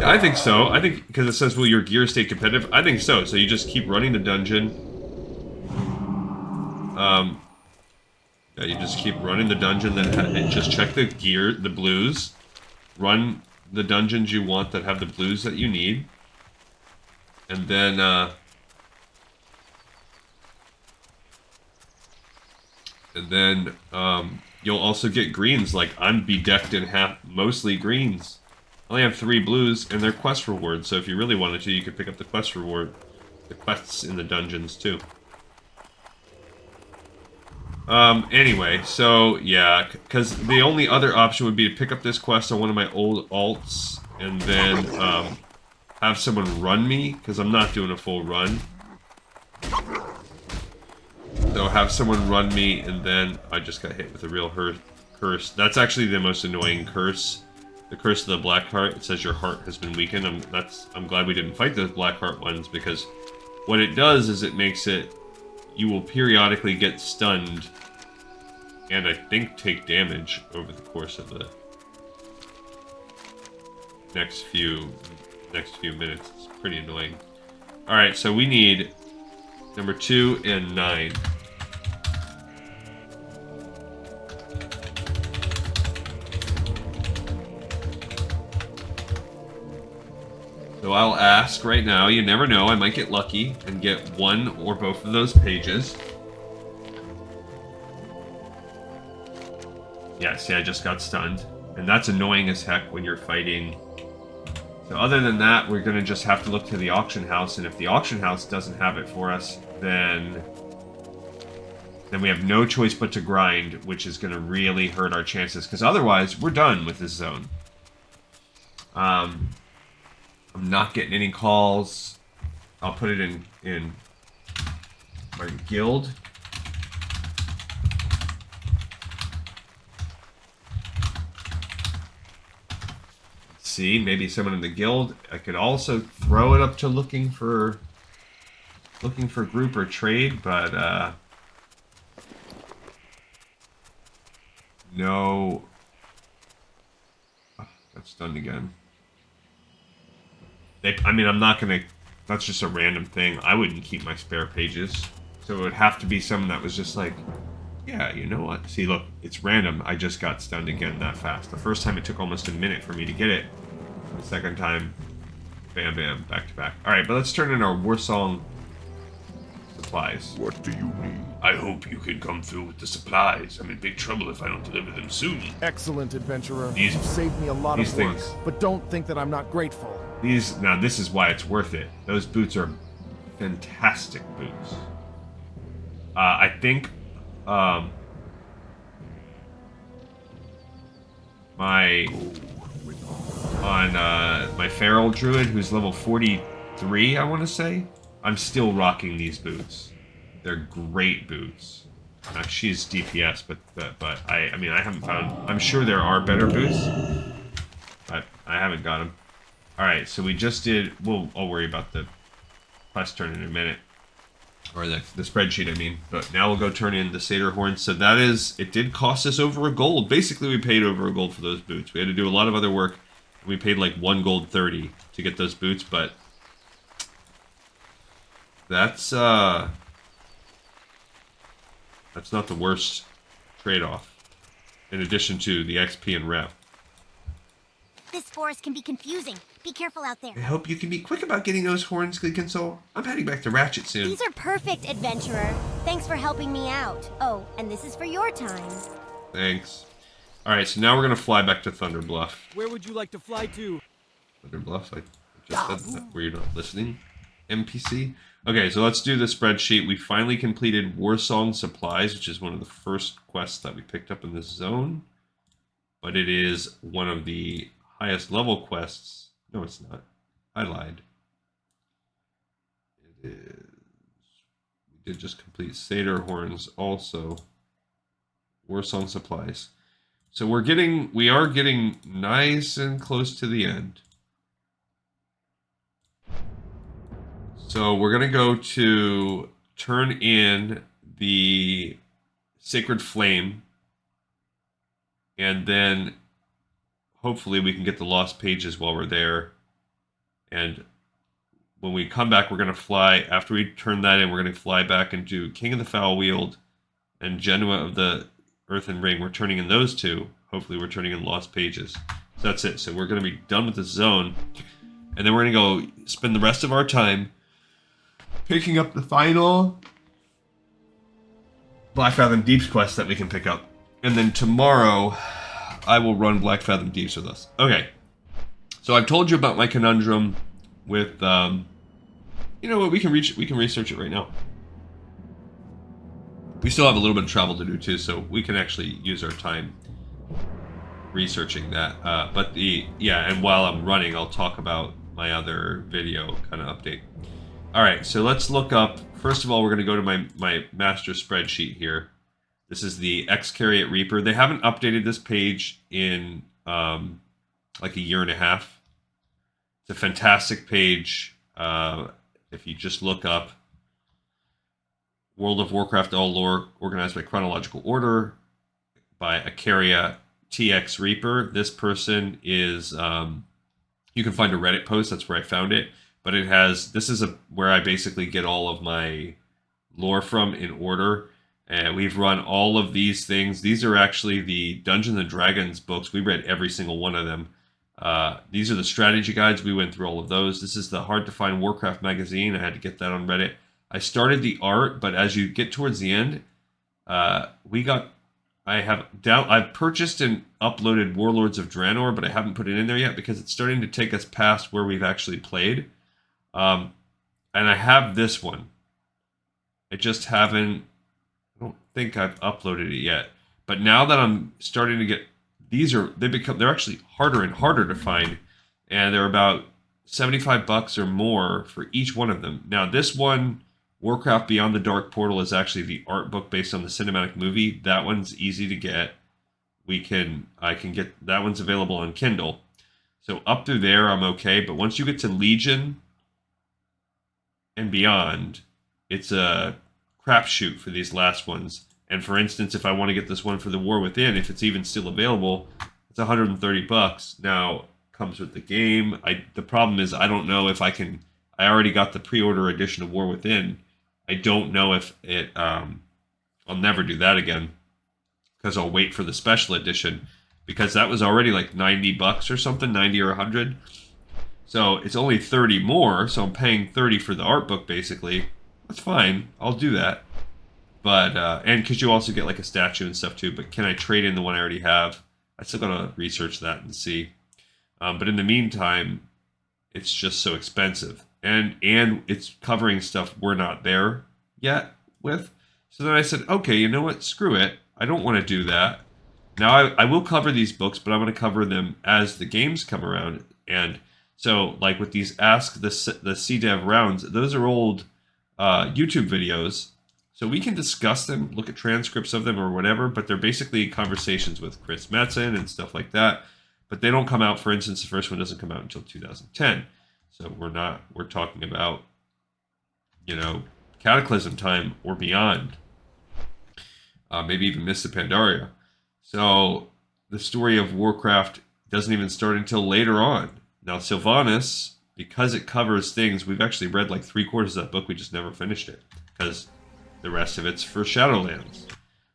I think so. I think because it says, will your gear stay competitive? I think so. So you just keep running the dungeon. Yeah, you just keep running the dungeon, then just check the gear, the blues. Run the dungeons you want that have the blues that you need. And then, you'll also get greens. Like, I'm bedecked in mostly greens. I only have 3 blues, and they're quest rewards, so if you really wanted to, you could pick up the quest reward, the quests in the dungeons, too. Anyway, so yeah, because the only other option would be to pick up this quest on one of my old alts and then have someone run me, because I'm not doing a full run. So have someone run me, and then I just got hit with a real curse. That's actually the most annoying curse. The curse of the black heart. It says your heart has been weakened. I'm glad we didn't fight those black heart ones, because what it does is it makes it, you will periodically get stunned and I think take damage over the course of the next few minutes. It's pretty annoying. Alright, so we need number 2 and 9. So I'll ask right now, you never know, I might get lucky and get one or both of those pages. Yeah, see, I just got stunned. And that's annoying as heck when you're fighting. So other than that, we're going to just have to look to the auction house, and if the auction house doesn't have it for us, then we have no choice but to grind, which is going to really hurt our chances, because otherwise, we're done with this zone. I'm not getting any calls. I'll put it in my guild. See, maybe someone in the guild. I could also throw it up to looking for group or trade, but no. Oh, got stunned again. I mean, I'm not gonna. That's just a random thing. I wouldn't keep my spare pages, so it would have to be someone that was just like, yeah, you know what? See, look, it's random. I just got stunned again that fast. The first time it took almost a minute for me to get it. The second time, bam, bam, back to back. All right, but let's turn in our Warsong Supplies. What do you need? I hope you can come through with the supplies. I'm in big trouble if I don't deliver them soon. Excellent, adventurer. These- You've saved me a lot of these work, things. but don't think that I'm not grateful. Now this is why it's worth it. Those boots are fantastic boots. I think my feral druid, who's level 43, I want to say, I'm still rocking these boots. They're great boots. She's DPS, but I mean, I haven't found. I'm sure there are better boots, but I haven't got them. All right, so we just did. I'll worry about the quest turn in a minute, or the spreadsheet, I mean. But now we'll go turn in the Satyr Horns. So that is, it did cost us over a gold. Basically, we paid over a gold for those boots. We had to do a lot of other work. We paid like 1 gold 30 to get those boots, but that's not the worst trade-off. In addition to the XP and rep. This forest can be confusing. Be careful out there. I hope you can be quick about getting those horns, Gleekin Soul. I'm heading back to Ratchet soon. These are perfect, adventurer. Thanks for helping me out. Oh, and this is for your time. Thanks. Alright, so now we're going to fly back to Thunder Bluff. Where would you like to fly to? Thunder Bluff? I just said that. Were you not listening? NPC? Okay, so let's do the spreadsheet. We finally completed Warsong Supplies, which is one of the first quests that we picked up in this zone. But it is one of the highest level quests. No, it's not. I lied. It is. We did just complete Satyr Horns also. Warsong Supplies. So we are getting nice and close to the end. So we're going to go to turn in the Sacred Flame. And then hopefully we can get the lost pages while we're there. And when we come back, we're going to fly. After we turn that in, we're going to fly back and do King of the Foul Wield and Genoa of the Earthen Ring. We're turning in those two. Hopefully we're turning in lost pages. So that's it. So we're going to be done with this zone. And then we're going to go spend the rest of our time picking up the final Black Fathom Deeps quest that we can pick up. And then tomorrow, I will run Black Fathom Deeps with us. Okay. So I've told you about my conundrum with, you know what, we can research it right now. We still have a little bit of travel to do too, so we can actually use our time researching that. And while I'm running, I'll talk about my other video kind of update. All right, so let's look up. First of all, we're going to go to my master spreadsheet here. This is the Excariot Reaper. They haven't updated this page in like a year and a half. It's a fantastic page. If you just look up World of Warcraft all lore organized by chronological order by Acaria TX Reaper. This person is, you can find a Reddit post. That's where I found it. But it has, this is where I basically get all of my lore from in order. And we've run all of these things. These are actually the Dungeons and Dragons books. We read every single one of them. These are the strategy guides. We went through all of those. This is the hard to find Warcraft magazine. I had to get that on Reddit. I started the art, but as you get towards the end, I've purchased and uploaded Warlords of Draenor, but I haven't put it in there yet because it's starting to take us past where we've actually played. And I have this one. I just haven't, I don't think I've uploaded it yet. But now that I'm starting to get, they're actually harder and harder to find. And they're about $75 or more for each one of them. Now this one, Warcraft Beyond the Dark Portal, is actually the art book based on the cinematic movie. That one's easy to get. I can get, that one's available on Kindle. So up to there, I'm okay. But once you get to Legion and beyond, it's a crapshoot for these last ones. And for instance, if I want to get this one for the War Within, if it's even still available, it's $130. Now, comes with the game. The problem is I don't know if I can. I already got the pre-order edition of War Within. I don't know if it. I'll never do that again because I'll wait for the special edition because that was already like $90 or something, 90 or 100. So it's only 30 more. So I'm paying 30 for the art book basically. That's fine. I'll do that. But and because you also get like a statue and stuff too. But can I trade in the one I already have? I still gotta research that and see. But in the meantime, it's just so expensive. And it's covering stuff we're not there yet with. So then I said, okay, you know what? Screw it. I don't want to do that. Now I will cover these books, but I'm going to cover them as the games come around. And so like with these Ask the CDev rounds, those are old YouTube videos. So we can discuss them, look at transcripts of them or whatever, but they're basically conversations with Chris Metzen and stuff like that. But they don't come out, for instance, the first one doesn't come out until 2010. So we're talking about, Cataclysm time or beyond. Maybe even Mists of Pandaria. So the story of Warcraft doesn't even start until later on. Now Sylvanas, because it covers things, we've actually read like 3/4 of that book, we just never finished it. Because the rest of it's for Shadowlands.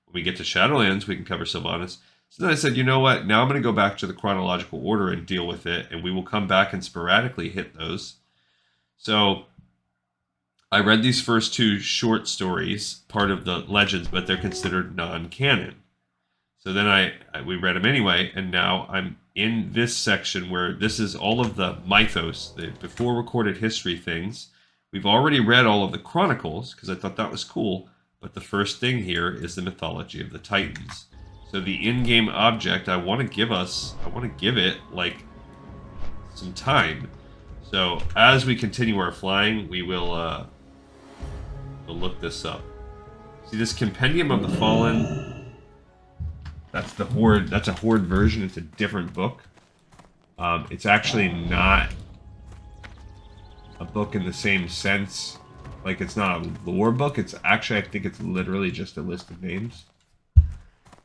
When we get to Shadowlands, we can cover Sylvanas. So then I said, you know what? Now I'm going to go back to the chronological order and deal with it, and we will come back and sporadically hit those. So I read these first 2 short stories, part of the Legends, but they're considered non-canon. So then we read them anyway, and now I'm in this section where this is all of the mythos, the before recorded history things. We've already read all of the chronicles, because I thought that was cool, but the first thing here is the mythology of the Titans. So the in-game object, I want to give it like some time. So as we continue our flying, we will we'll look this up. See this Compendium of the Fallen? That's the Horde. That's a Horde version. It's a different book. It's actually not a book in the same sense. Like it's not a lore book. It's actually, I think it's literally just a list of names.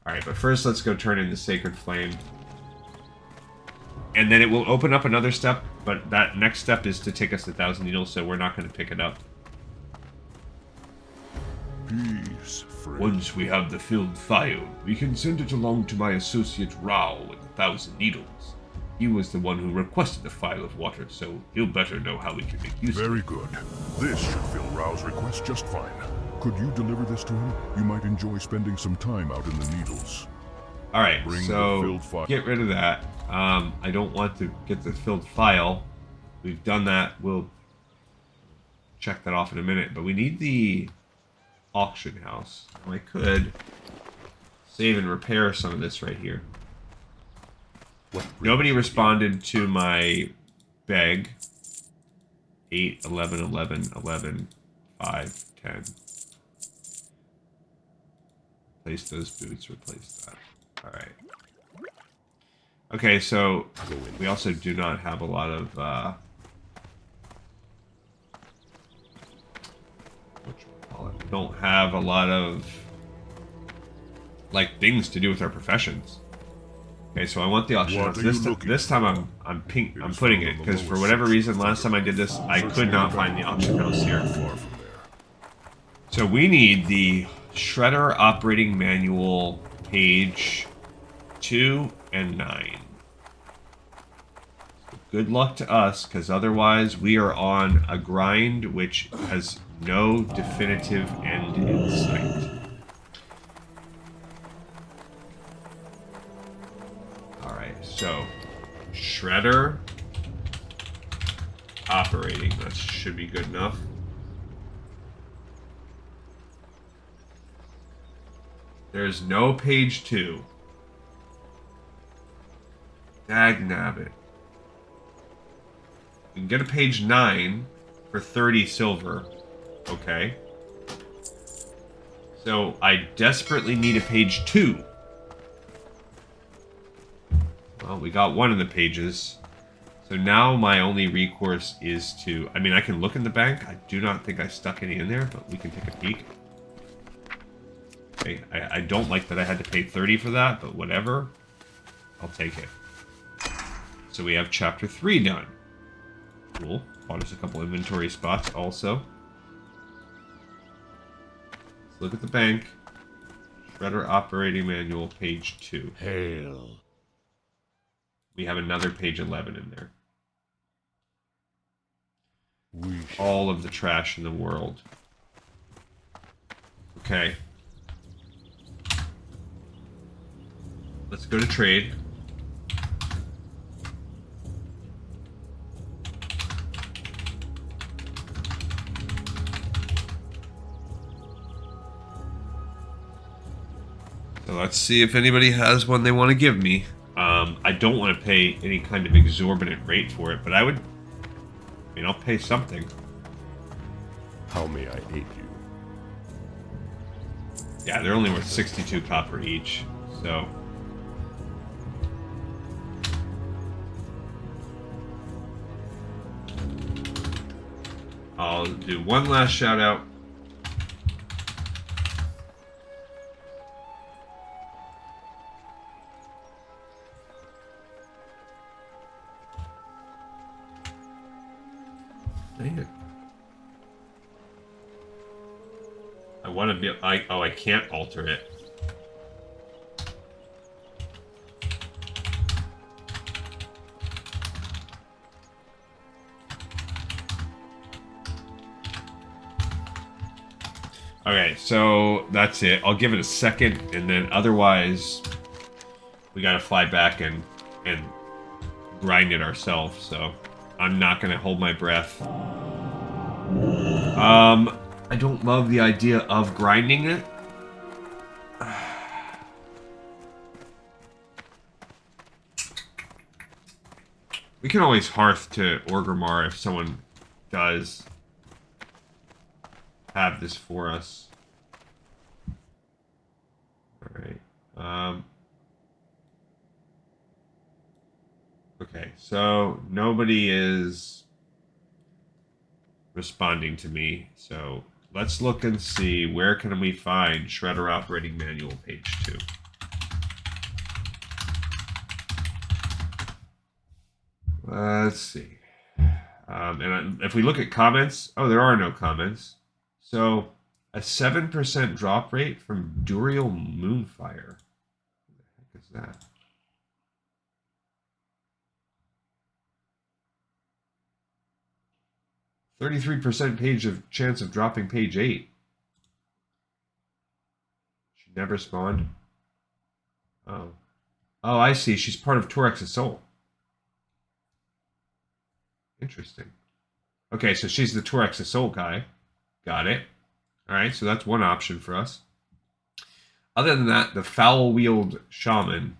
Alright, but first let's go turn in the Sacred Flame. And then it will open up another step, but that next step is to take us to Thousand Needles, so we're not going to pick it up. Peace, friend. Once we have the filled file, we can send it along to my associate Rao with 1,000 Needles. He was the one who requested the file of water, so he'll better know how we can make use of it. Very good. This should fill Rao's request just fine. Could you deliver this to him? You might enjoy spending some time out in the Needles. Alright, so file. get rid of that. I don't want to get the filled file. We've done that. We'll check that off in a minute. But we need the auction house. Now I could save and repair some of this right here. Nobody responded to my beg. 8, 11, 11, 11, 5, 10. Replace those boots, replace that. Alright. Okay, so we also do not have a lot of, we don't have a lot of, like, things to do with our professions. Okay, so I want the auction house. This time I'm putting it, because for whatever reason, last time I did this, I could not find the auction house here. So we need the Shredder Operating Manual, page 2 and 9. So good luck to us, because otherwise we are on a grind which has no definitive end in sight. Alright, so Shredder Operating, that should be good enough. There's no page 2. Dagnabbit. We can get a page 9 for 30 silver. Okay. So I desperately need a page 2. Well, we got one of the pages. So now my only recourse is to... I mean, I can look in the bank. I do not think I stuck any in there, but we can take a peek. Okay, I don't like that I had to pay 30 for that, but whatever. I'll take it. So we have chapter 3 done. Cool. Bought us a couple inventory spots also. Let's look at the bank. Shredder Operating Manual, page 2. Hail. We have another page 11 in there. All of the trash in the world. Okay. Let's go to trade. So let's see if anybody has one they want to give me. I don't want to pay any kind of exorbitant rate for it, but I mean, I'll pay something. How may I aid you? Yeah, they're only worth 62 copper each, so... I'll do one last shout out. Dang it. I want to be... oh, I can't alter it. Okay, so that's it. I'll give it a second, and then otherwise we gotta fly back and grind it ourselves, so I'm not gonna hold my breath. I don't love the idea of grinding it. We can always hearth to Orgrimmar if someone does have this for us. Alright. Okay, so nobody is responding to me, so let's look and see where can we find Shredder Operating Manual, page 2. Let's see. And if we look at comments, oh, there are no comments. So, a 7% drop rate from Duriel Moonfire. What the heck is that? %33% chance of dropping page 8. She never spawned. Oh. Oh, I see. She's part of Torex's soul. Interesting. Okay, so she's the Torex's soul guy. Got it. Alright, so that's one option for us. Other than that, the Foul-Wheeled Shaman,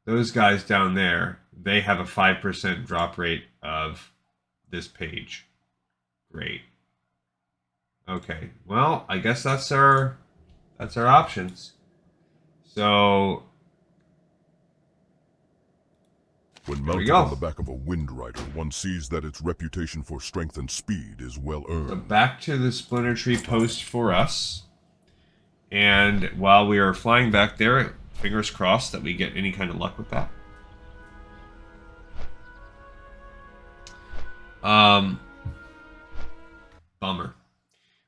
those guys down there, they have a 5% drop rate of this page. Great. Okay, well, I guess that's our options. So When we mounted go. on the back of a Wind Rider, one sees that its reputation for strength and speed is well So earned. back to the Splinter Tree post for us. And while we are flying back there, fingers crossed that we get any kind of luck with that. Bummer.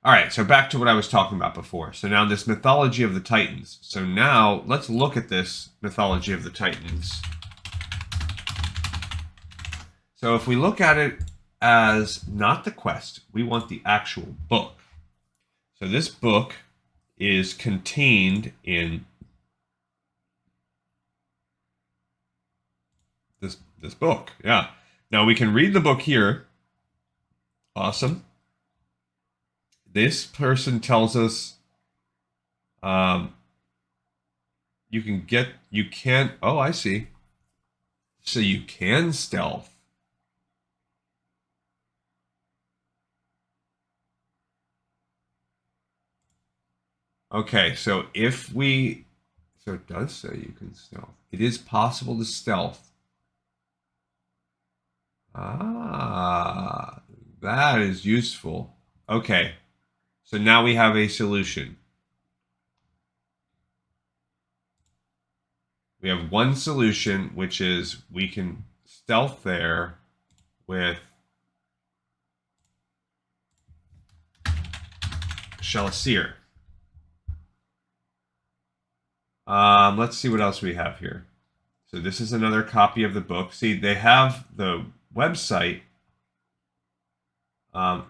Alright, so back to what I was talking about before. So now this Mythology of the Titans. So now, let's look at this Mythology of the Titans. So if we look at it as not the quest, we want the actual book. So this book is contained in this book. Yeah. Now we can read the book here. Awesome. This person tells us you can, oh, I see. So you can stealth. Okay, so so it does say you can stealth. It is possible to stealth. Ah, that is useful. Okay, so now we have a solution. We have one solution, which is we can stealth there with Shadumbra. Let's see what else we have here. So this is another copy of the book. See, they have the website.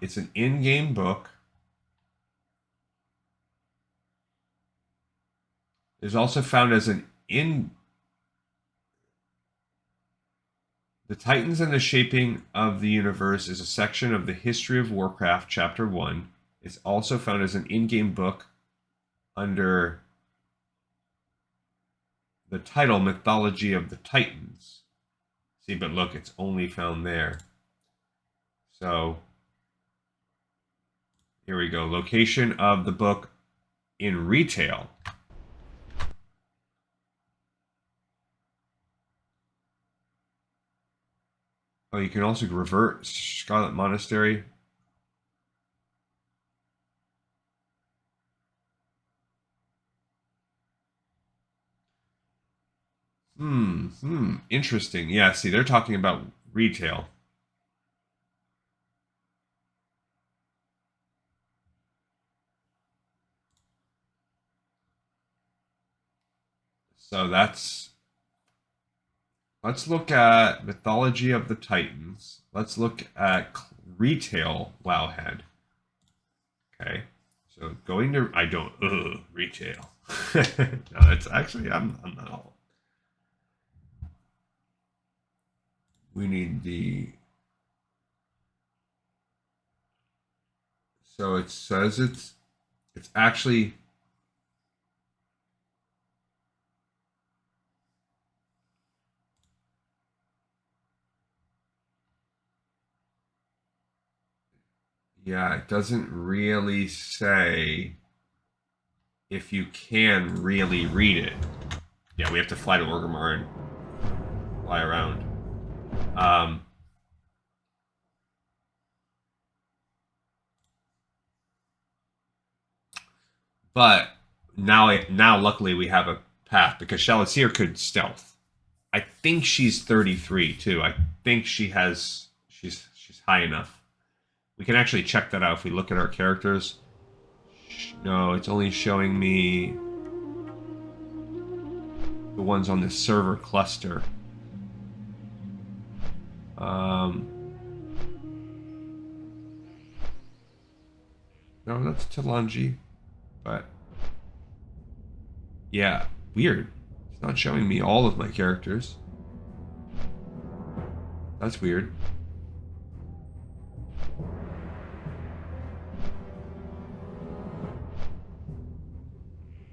It's an in-game book. It's also found as an The Titans and the Shaping of the Universe is a section of the History of Warcraft, Chapter 1. It's also found as an in-game book under the title Mythology of the Titans. See, but look, it's only found there. So, here we go. Location of the book in retail. Oh, you can also revert Scarlet Monastery. Interesting. Yeah, see, they're talking about retail. So let's look at Mythology of the Titans. Let's look at retail Wowhead. Okay. So going to, retail. No, it's actually, I'm not all. We need so it says it's actually, yeah, it doesn't really say if you can really read it. Yeah, we have to fly to Orgrimmar and fly around. But now luckily we have a path because Shadumbra could stealth. I think she's 33 too. I think she's high enough. We can actually check that out if we look at our characters. No, it's only showing me the ones on this server cluster. No, that's Talanji. But yeah, weird. It's not showing me all of my characters. That's weird.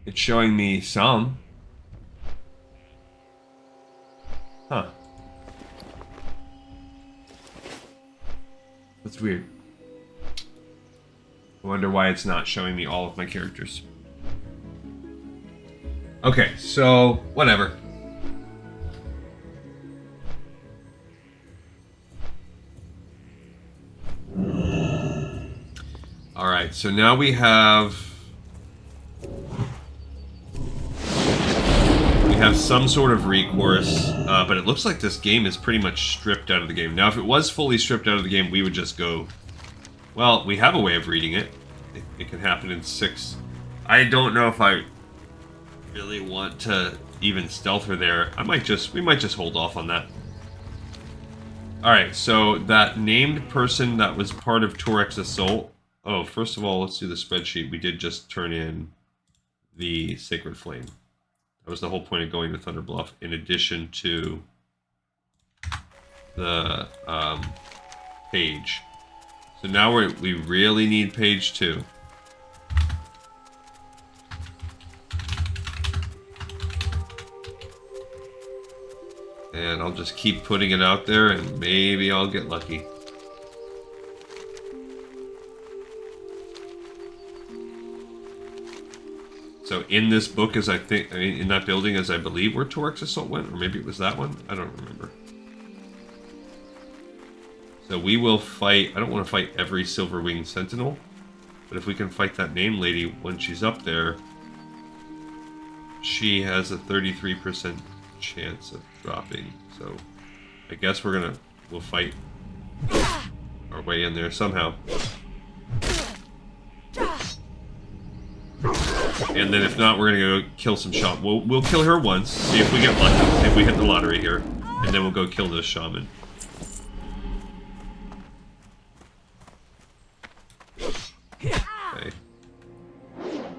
It's showing me some. Huh. That's weird. I wonder why it's not showing me all of my characters. Okay, so whatever. Alright, so now we have some sort of recourse, but it looks like this game is pretty much stripped out of the game. Now, if it was fully stripped out of the game, we would just go... Well, we have a way of reading it. It can happen in 6. I don't know if I really want to even stealth her there. We might just hold off on that. Alright, so that named person that was part of Torex's assault... Oh, first of all, let's do the spreadsheet. We did just turn in the Sacred Flame. That was the whole point of going to Thunder Bluff, in addition to the page. So now we really need page 2. And I'll just keep putting it out there, and maybe I'll get lucky. So in this book, in that building, as I believe where Torex's assault went, or maybe it was that one, I don't remember. So we will fight. I don't want to fight every Silver-Winged Sentinel, but if we can fight that name lady when she's up there, she has a 33% chance of dropping. So I guess we'll fight our way in there somehow. And then if not, we're gonna go kill some shaman. We'll kill her once, see if we get lucky, see if we hit the lottery here, and then we'll go kill this shaman. Okay.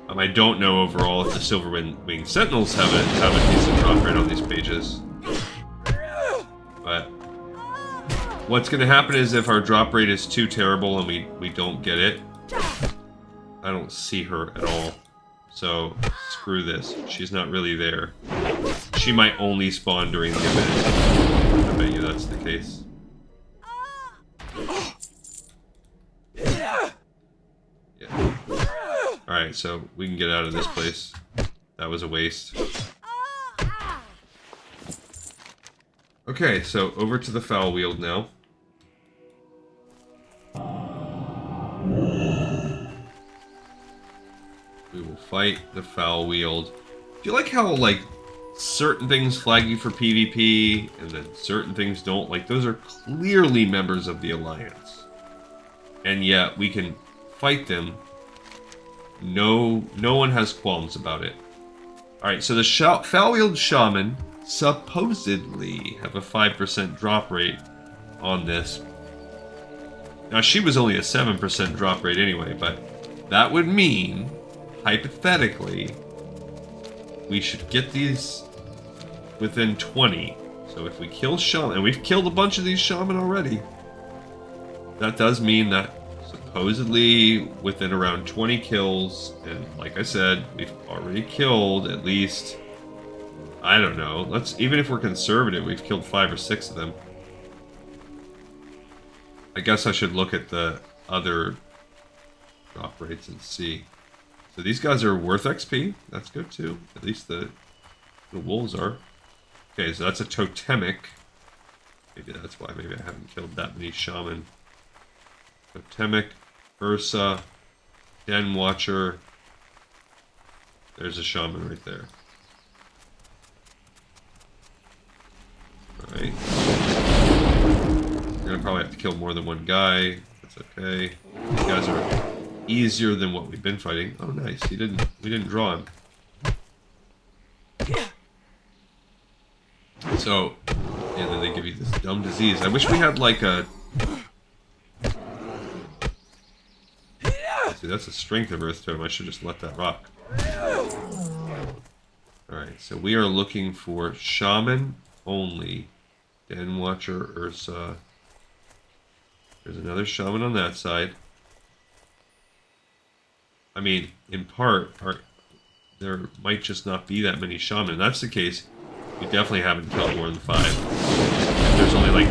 I don't know overall if the Silver-Winged Sentinels have a decent drop rate on these pages, but what's gonna happen is if our drop rate is too terrible and we don't get it, I don't see her at all. So, screw this. She's not really there. She might only spawn during the event. I bet you that's the case. Yeah. Alright, so we can get out of this place. That was a waste. Okay, so over to the Foul Wield now. We will fight the Foul Wield. Do you like how, like, certain things flag you for PvP, and then certain things don't? Like, those are clearly members of the Alliance. And yet, we can fight them. No one has qualms about it. Alright, so the Foul Wield Shaman supposedly have a 5% drop rate on this. Now, she was only a 7% drop rate anyway, but that would mean, hypothetically, we should get these within 20. So if we kill Shaman, and we've killed a bunch of these Shaman already, that does mean that supposedly within around 20 kills, and like I said, we've already killed at least, I don't know, even if we're conservative, we've killed 5 or 6 of them. I guess I should look at the other drop rates and see. So these guys are worth XP. That's good too. At least the wolves are. Okay, so that's a totemic. Maybe that's why. Maybe I haven't killed that many shaman. Totemic, Ursa, Den Watcher. There's a shaman right there. Alright. We're gonna probably have to kill more than one guy. That's okay. These guys are easier than what we've been fighting. Oh, nice. We didn't draw him. So, yeah, then they give you this dumb disease. I wish we had like a... See, that's a strength of Earth Tome. I should just let that rock. Alright, so we are looking for Shaman only. Den Watcher, Ursa. There's another Shaman on that side. I mean, in part, there might just not be that many shaman. If that's the case, we definitely haven't killed more than 5. If there's only like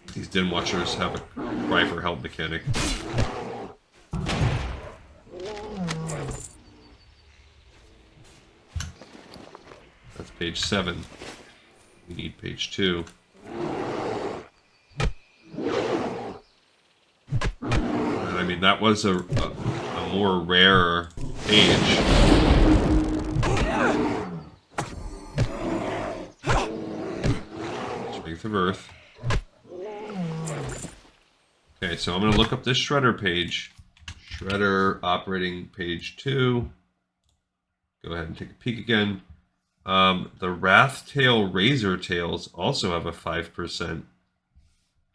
2. These Den Watchers have a cry for help mechanic. That's page 7. We need page 2. And I mean, that was a more rare page. Strength of Earth. Okay, so I'm going to look up this Shredder page. Shredder operating page 2. Go ahead and take a peek again. The Wrathtail Razor Tails also have a 5%.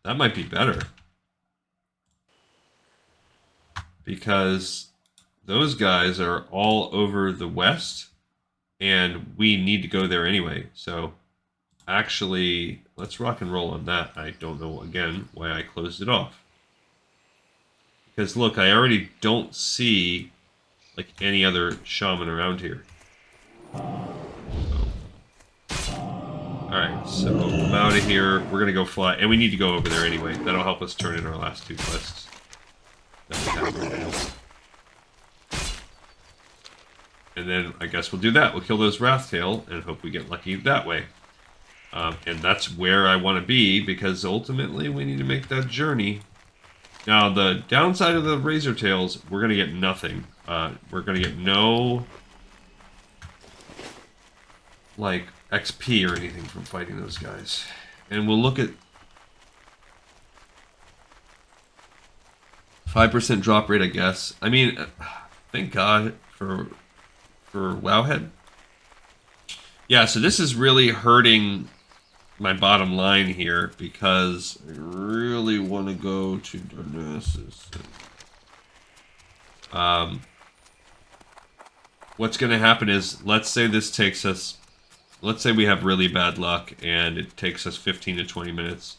That might be better. Because those guys are all over the west, and we need to go there anyway. So, actually, let's rock and roll on that. I don't know, again, why I closed it off. Because, look, I already don't see, like, any other shaman around here. Alright, so I'm out of here. We're going to go fly. And we need to go over there anyway. That'll help us turn in our last 2 quests. And then I guess we'll do that. We'll kill those Wrathtail and hope we get lucky that way. And that's where I want to be, because ultimately we need to make that journey. Now, the downside of the Razor Tails, we're going to get nothing. We're going to get no, like, XP or anything from fighting those guys. And we'll look at 5% drop rate, I guess. I mean, thank God for Wowhead. Yeah, so this is really hurting my bottom line here, because I really want to go to Darnassus. What's going to happen is, let's say this takes us, let's say we have really bad luck and it takes us 15 to 20 minutes,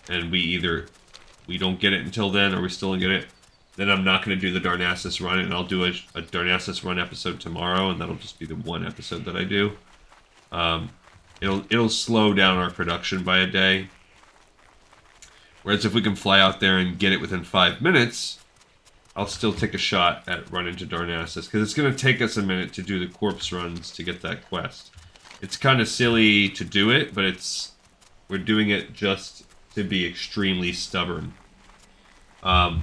and we don't get it until then, or we still don't get it, then I'm not going to do the Darnassus run, and I'll do a Darnassus run episode tomorrow, and that'll just be the one episode that I do. It'll slow down our production by a day. Whereas if we can fly out there and get it within 5 minutes, I'll still take a shot at running to Darnassus, because it's going to take us a minute to do the corpse runs to get that quest. It's kind of silly to do it, but we're doing it just to be extremely stubborn. Because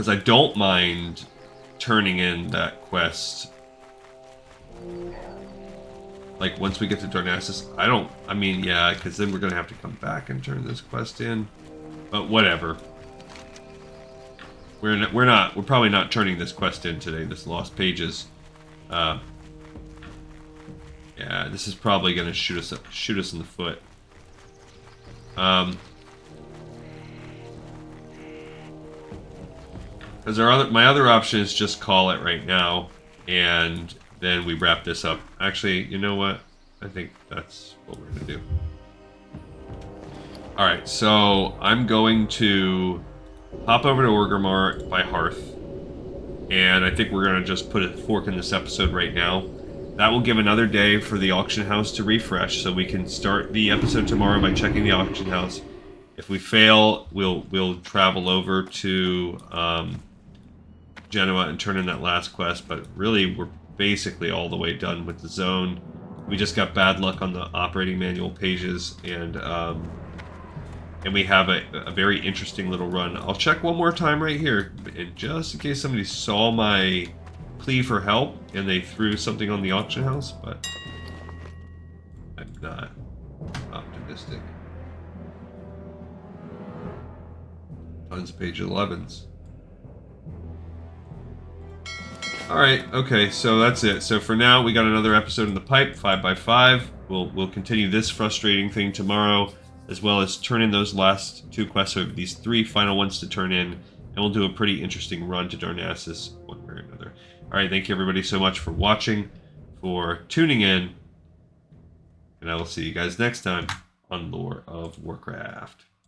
I don't mind turning in that quest. Like, once we get to Darnassus, I mean, yeah, because then we're going to have to come back and turn this quest in. But whatever. We're probably not turning this quest in today, this Lost Pages. Yeah, this is probably going to shoot us in the foot. Because my other option is just call it right now, and then we wrap this up. Actually, you know what? I think that's what we're going to do. Alright, so I'm going to hop over to Orgrimmar by Hearth, and I think we're going to just put a fork in this episode right now. That will give another day for the auction house to refresh, so we can start the episode tomorrow by checking the auction house. If we fail, we'll travel over to Genoa and turn in that last quest, but really we're basically all the way done with the zone. We just got bad luck on the operating manual pages, and we have a very interesting little run. I'll check one more time right here, and just in case somebody saw my plea for help and they threw something on the auction house, but I'm not optimistic. Tons of page 11s. Alright, okay, so that's it. So for now, we got another episode in the pipe, 5x5. We'll continue this frustrating thing tomorrow, as well as turn in those last 2 quests, so these 3 final ones to turn in, and we'll do a pretty interesting run to Darnassus, one way or another. Alright, thank you everybody so much for watching, for tuning in, and I will see you guys next time on Lore of Warcraft.